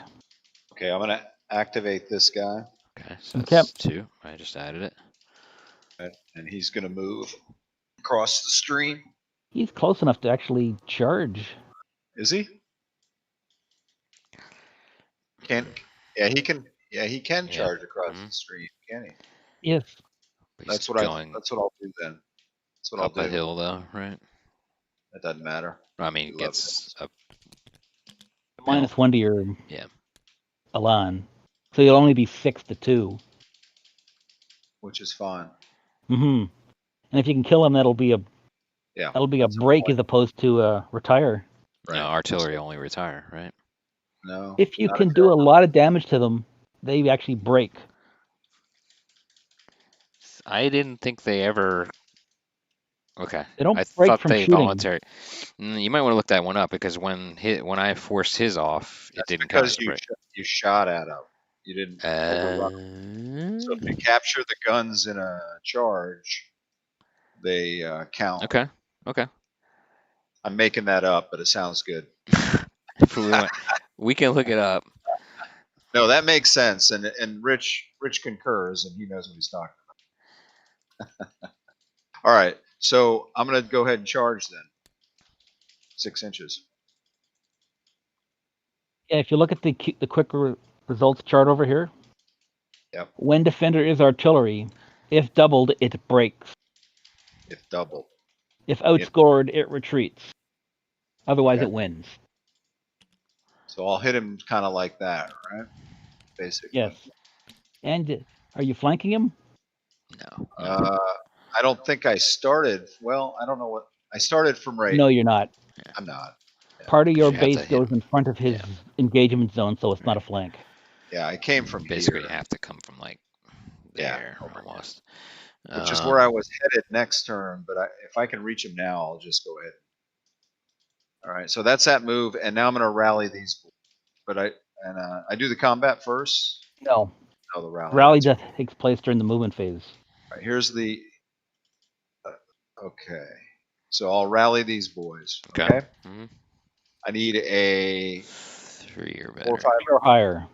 Okay, I'm gonna activate this guy, Okay, so Okay. that's 2. I just added it. and he's gonna move across the stream. He's close enough to actually charge. Is he? Can yeah he can Yeah. charge across Mhm. the stream, can he? Yes. But he's That's what I'll do then. That's what I'll up do. a hill though, right? It doesn't matter. I mean, We it love gets up. -1 to your Yeah. Elan. So you'll only be 6 to 2. which is fine. And if you can kill him, that'll be a that's break point. as opposed to retire. No, Right. artillery only retire, right? No. If you not can do a lot of damage to them, they actually break. I didn't think they ever. Okay. They don't I break thought from they shooting. voluntary. You might want to look that one up because when I forced his off, it That's didn't count as because a break. you shot at them. You didn't overrun. So if you capture the guns in a charge, they count. Okay. I'm making that up, but it sounds good. We can look it up. No, that makes sense, and Rich concurs, and he knows what he's talking about. All right, so I'm gonna go ahead and charge then. 6 inches. Yeah, if you look at the quick results chart over here. Yep. When defender is artillery, if doubled, it breaks. If doubled. If outscored, it retreats. Otherwise, Okay. it wins. So I'll hit him kind of like that, right? Basically. Yes. And are you flanking him? No. I don't think I started. Well, I don't know what I started from right. No, you're not. I'm not. Yeah. Part of your you have to base hit goes in front of his engagement zone, so it's not a flank. Yeah, I came from Basically, here. you have to come from like there almost. Which is where I was headed next turn, but if I can reach him now, I'll just go ahead. All right, so that's that move, and now I'm going to rally these. But I do the combat first. No. Oh, the rally. Rally just takes place during the movement phase. All right, here's the. Okay, so I'll rally these boys. Okay. I need a 3 or better. 4 or 5 or higher.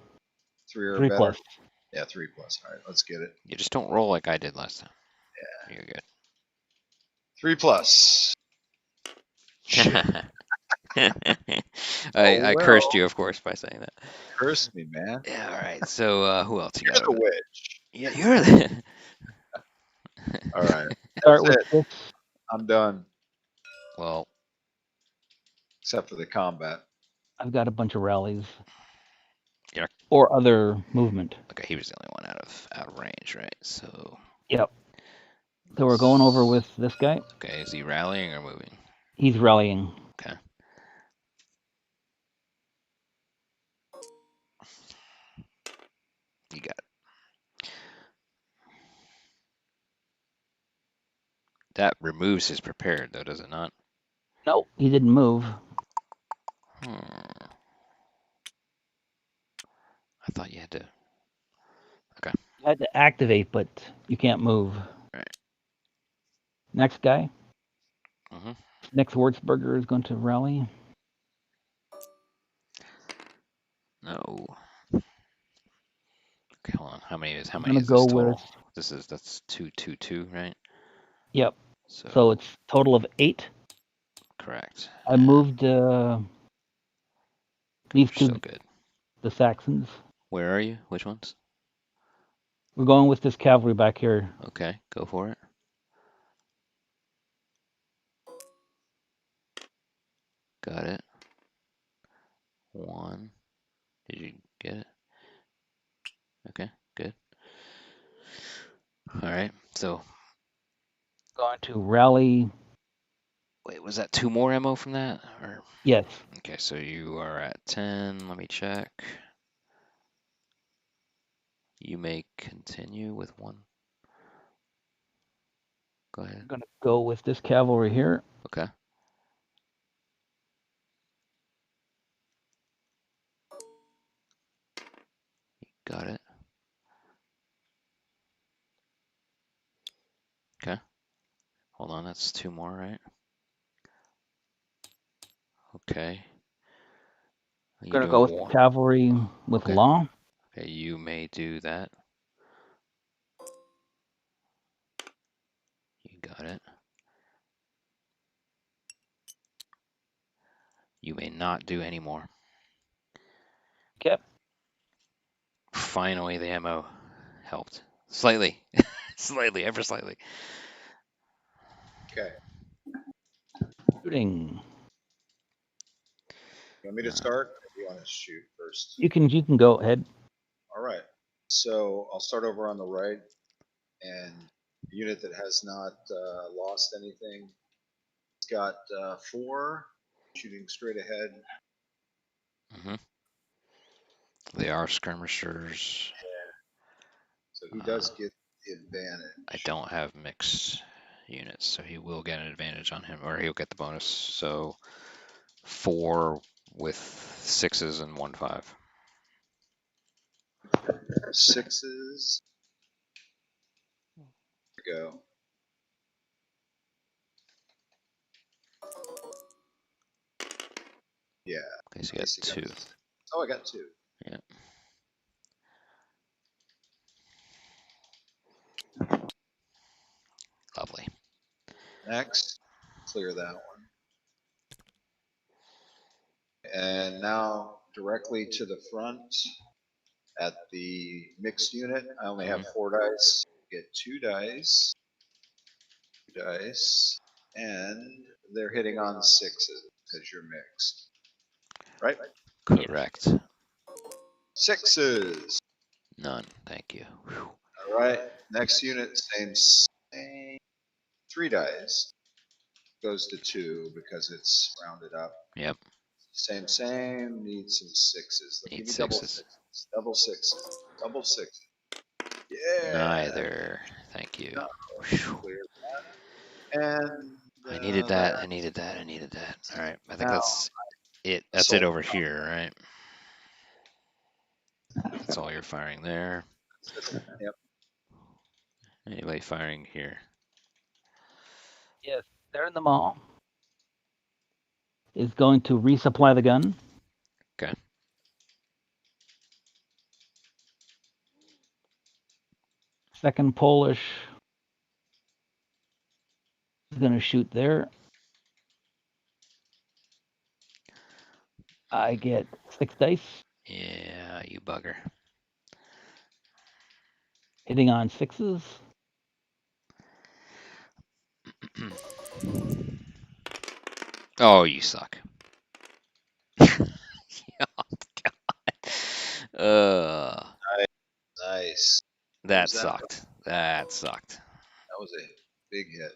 3 or 3 better. plus. Yeah, 3 plus. All right, let's get it. You just don't roll like I did last time. Yeah, you're good. 3 plus. I cursed you, of course, by saying that. Cursed me, man. Yeah. All right. So who else you got? You're the witch. Yeah, you're the. All right. Start with this. I'm done. Well, except for the combat. I've got a bunch of rallies. Yeah. Or other movement. Okay, he was the only one out of range, right? So. Yep. So we're going over with this guy. Okay, is he rallying or moving? He's rallying. Okay. You got it. That removes his prepared, though, does it not? Nope, he didn't move. I thought you had to. Okay. You had to activate, but you can't move. Right. Next guy. Mm-hmm. Next Wurzburger is going to rally. No. Okay, hold on. How many is I'm this go total? With... That's 222, right? Yep. So it's total of 8. Correct. I moved these two. So good. The Saxons. Where are you? Which ones? We're going with this cavalry back here. Okay, go for it. Got it. 1. Did you get it? Okay, good. All right, so. Going to rally. Wait, was that 2 more ammo from that? Or? Yes. Okay, so you are at 10. Let me check. You may continue with 1. Go ahead. I'm going to go with this cavalry here. Okay. Got it. Okay. Hold on, that's 2 more, right? Okay. I'm going to go with cavalry with law. Okay, you may do that. You got it. You may not do any more. Okay. Finally, the ammo helped. Slightly. Slightly, ever slightly. Okay. Shooting. You want me to start? Or do you want to shoot first? You can go ahead. All right. So I'll start over on the right, And the unit that has not lost anything, it's got 4 shooting straight ahead. Mm-hmm. They are skirmishers. So he does get the advantage. I don't have mixed units, so he will get an advantage on him, or he'll get the bonus. So 4 with 6s and 1 5. 6s. There we go. Yeah. Okay, so you got 2. Oh, I got 2. Yeah. Lovely. Next, clear that one. And now directly to the front at the mixed unit, I only have 4 dice. Get 2 dice. 2 dice. And they're hitting on 6s because you're mixed. Right? Correct. 6s. None. Thank you. Whew. All right. Next unit, same. 3 dice. Goes to 2 because it's rounded up. Yep. Same. Need some 6s. Need Give me 6s. double 6s. Double 6s. Yeah. Neither. Thank you. No. Whew. Clear that. And I needed that. I needed that. I needed that. All right. I think now, that's it. That's it over here, right? That's all you're firing there. Yep. Anybody firing here? Yes, they're in the mall. Is going to resupply the gun. Okay. Second Polish is going to shoot there. I get 6 dice. Yeah, you bugger. Hitting on 6s. Oh, you suck. Oh, God. Nice. That sucked. That sucked. That was a big hit.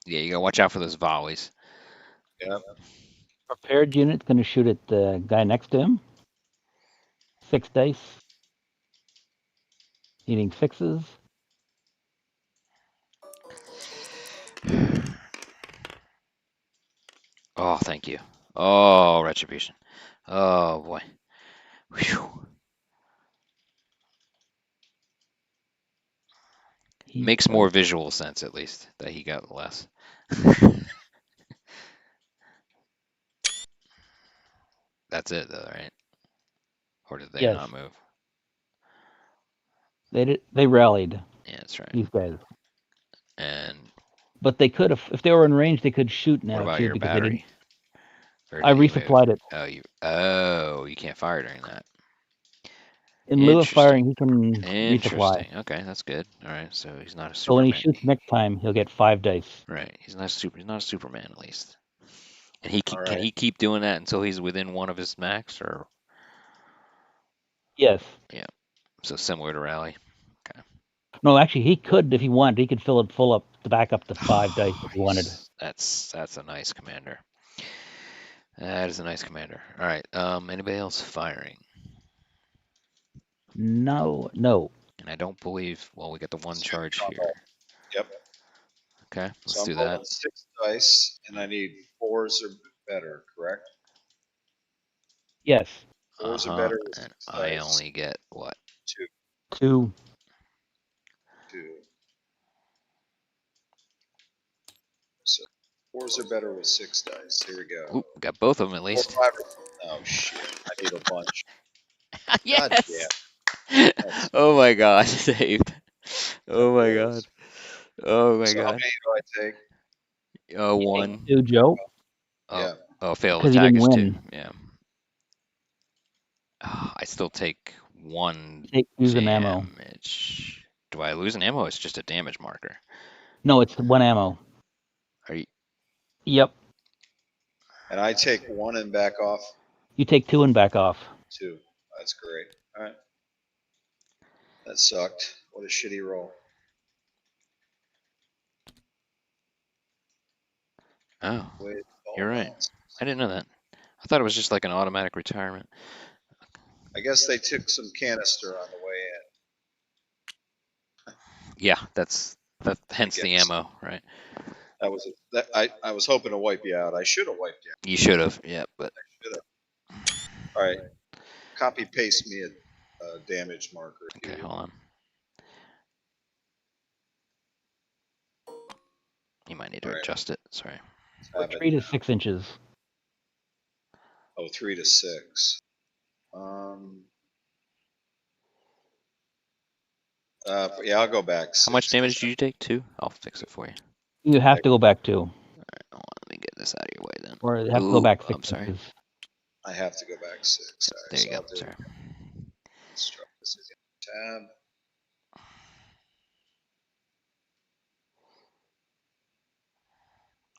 Yeah, you gotta watch out for those volleys. Yep. Prepared unit going to shoot at the guy next to him. 6 dice. Hitting 6s. Oh, thank you. Oh, retribution. Oh boy. Whew. Makes more visual sense, at least, that he got less. That's it, though, right? Or did they not move? They rallied. Yeah, that's right. These guys. And but they could have, if they were in range, they could shoot now. What about too, your because battery? I resupplied it. Oh, you can't fire during that. In lieu of firing, he can resupply. Interesting. Okay, that's good. All right, so he's not a Superman. So when he shoots next time, he'll get 5 dice. Right. He's not a Superman, at least. And can he keep doing that until he's within 1 of his max, or? Yes. Yeah. So similar to Rally. Okay. No, actually, he could, if he wanted, he could fill it full up to back up to 5 dice if he wanted. That's a nice commander. That is a nice commander. All right. Anybody else firing? No. And I don't believe. Well, we got the 1 charge here. Yep. Okay, let's so do I'm that. rolling 6 dice, and I need 4s or better. Correct? Yes. 4s or better. And I only get what? 2. 2. So 4s are better with 6 dice. Here we go. Ooh, got both of them at least. 4, 5, oh shit! I need a bunch. Yes. God damn. Oh my God, saved. Oh my God. Oh my So God. how many do I take? 1. 2, Joe. Oh, Yeah. oh, failed Because he attack didn't is win. 2. Yeah. Oh, I still take 1 Use an ammo. damage. Do I lose an ammo? It's just a damage marker. No, it's 1 ammo. Are you? Yep. And I take 1 and back off You take 2 and back off. 2. That's great. All right. That sucked. What a shitty roll. Oh, Way to call you're right. nonsense. I didn't know that. I thought it was just like an automatic retirement. I guess they took some canister on the way in. Yeah, that's hence the guess. ammo, right? That was I was hoping to wipe you out. I should have wiped you out. You should have, yeah, but I should have. All right. Copy paste me a damage marker. If okay, you hold on. You might need to adjust it. Sorry. have it 3 to now. 6 inches. Oh, 3 to 6. Yeah, I'll go back. How much 6, damage did you take? 2? I'll fix it for you. You have to go back 2. Hold on, let me get this out of your way then. Or you have to go back 6 I'm sorry. inches. I have to go back 6. All right, There you so go. I'll do it Sorry. again. Let's try this again. Tab.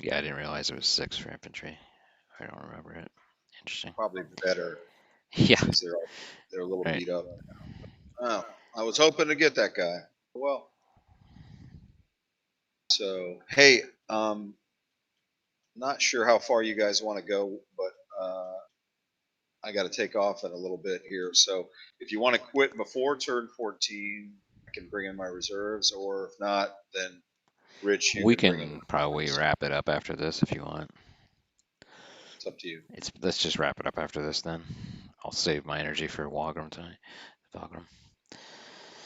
Yeah, I didn't realize it was 6 for infantry. I don't remember it. Interesting. Probably better Yeah. because they're a little Right. beat up now. Oh, I was hoping to get that guy. Well, so hey, not sure how far you guys want to go, but I got to take off in a little bit here. So if you want to quit before turn 14, I can bring in my reserves, or if not, then Rich, you We can bring in. can probably wrap it up after this if you want. It's up to you. Let's just wrap it up after this then. I'll save my energy for Wagram tonight. Wagram.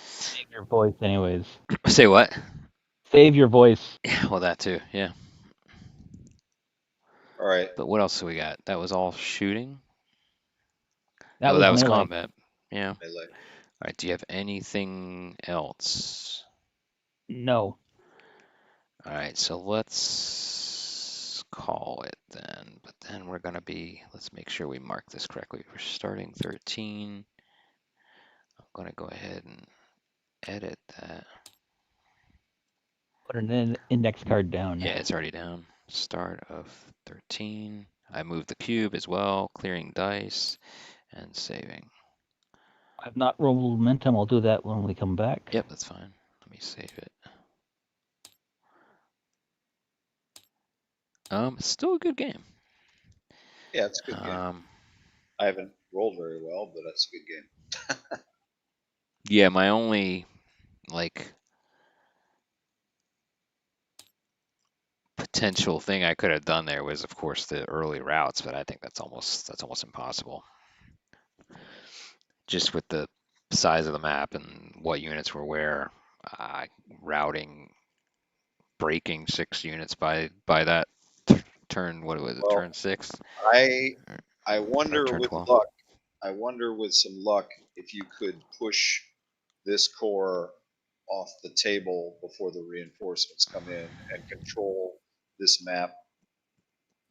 Save your voice anyways. Say what? Save your voice. Yeah, well that too. Yeah. All right. But what else do we got? That was all shooting. That was that was melee. combat. Yeah. Melee. All right. Do you have anything else? No. All right. So let's call it then. But then we're gonna be. Let's make sure we mark this correctly. We're starting 13. I'm gonna go ahead and edit that. Put an index card down. Yeah, it's already down. Start of 13. I moved the cube as well, clearing dice and saving. I've not rolled momentum. I'll do that when we come back. Yep, that's fine. Let me save it. It's still a good game. Yeah, it's a good game. I haven't rolled very well, but that's a good game. Yeah, my only potential thing I could have done there was, of course, the early routes, but I think that's almost impossible. Just with the size of the map and what units were where, routing, breaking 6 units by that turn. What was it? Well, Turn 6. I wonder turn with 12. luck. I wonder with some luck if you could push this core off the table before the reinforcements come in and control this map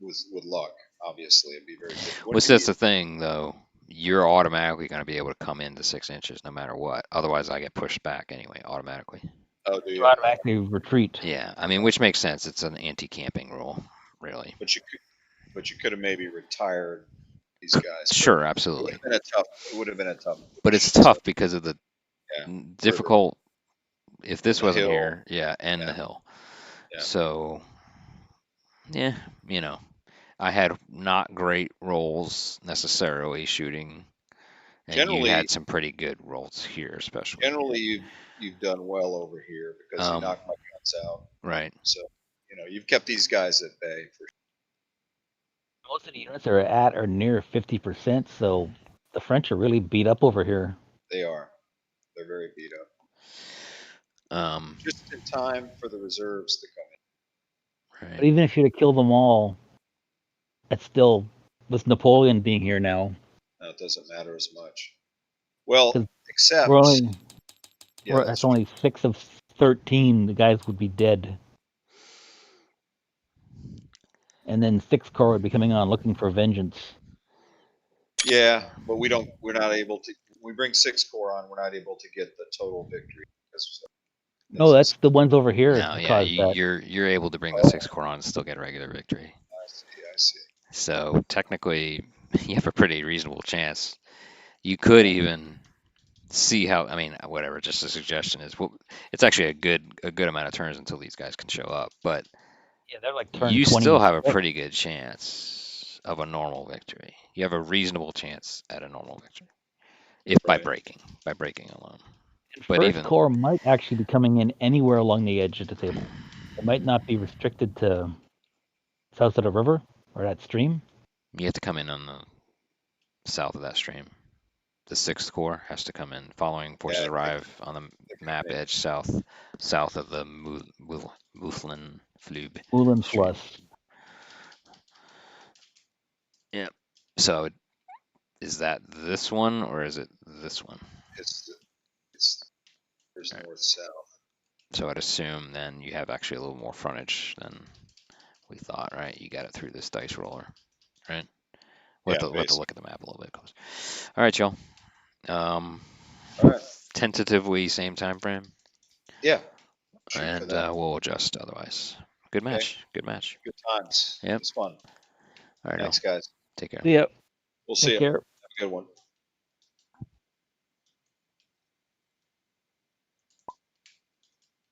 with luck. Obviously, it'd be very difficult. Well, that's the thing, though. You're automatically going to be able to come into 6 inches no matter what. Otherwise, I get pushed back anyway, automatically. Oh, do You you? automatically retreat. Yeah, I mean, which makes sense. It's an anti-camping rule, really. But you could have maybe retired these guys. Sure, absolutely. It would have been a tough. But it's tough because of the difficult. If this the wasn't hill. here, and the hill. Yeah. So, yeah, I had not great rolls necessarily shooting, and Generally, you had some pretty good rolls here, especially. Generally, you've done well over here because you knocked my guns out. Right. So you've kept these guys at bay for. Most of the units are at or near 50%, so the French are really beat up over here. They are. They're very beat up. Just in time for the reserves to come in. Right. But even if you had killed them all, it's still, with Napoleon being here now. No, it doesn't matter as much. Well, except that's only 6 of 13. The guys would be dead. And then 6 Corps would be coming on looking for vengeance. Yeah, but we're not able to. We bring 6 Corps on, we're not able to get the total victory. No, that's the ones over here. No, yeah, you're able to bring the 6 Corps on and still get regular victory. I see. So technically, you have a pretty reasonable chance. You could even see how. I mean, whatever. Just a suggestion is, well, it's actually a good amount of turns until these guys can show up. But Yeah, they're like turn you still have a 26. pretty good chance of a normal victory. You have a reasonable chance at a normal victory, if by Right. breaking alone. And But First even Corps might actually be coming in anywhere along the edge of the table. It might not be restricted to south of the river or that stream. you have to come in on the south of that stream. The 6th Corps has to come in. Following forces Yeah, arrive on the map yeah. edge south of the Muthlen Flug Moulin stream. Fluss. Yeah. So is that this one or is it this one? There's Right. north south. So I'd assume then you have actually a little more frontage than we thought, right? You got it through this dice roller, right? We'll Yeah, have to look basically. at the map a little bit closer. All right, y'all. All right. Tentatively same time frame, Yeah. Shoot for and that. we'll adjust otherwise. Good Okay. match. Good match. Good times. Yep. It was fun. All right, Thanks, guys. take care. See ya. We'll see Take you. care. Have a good one.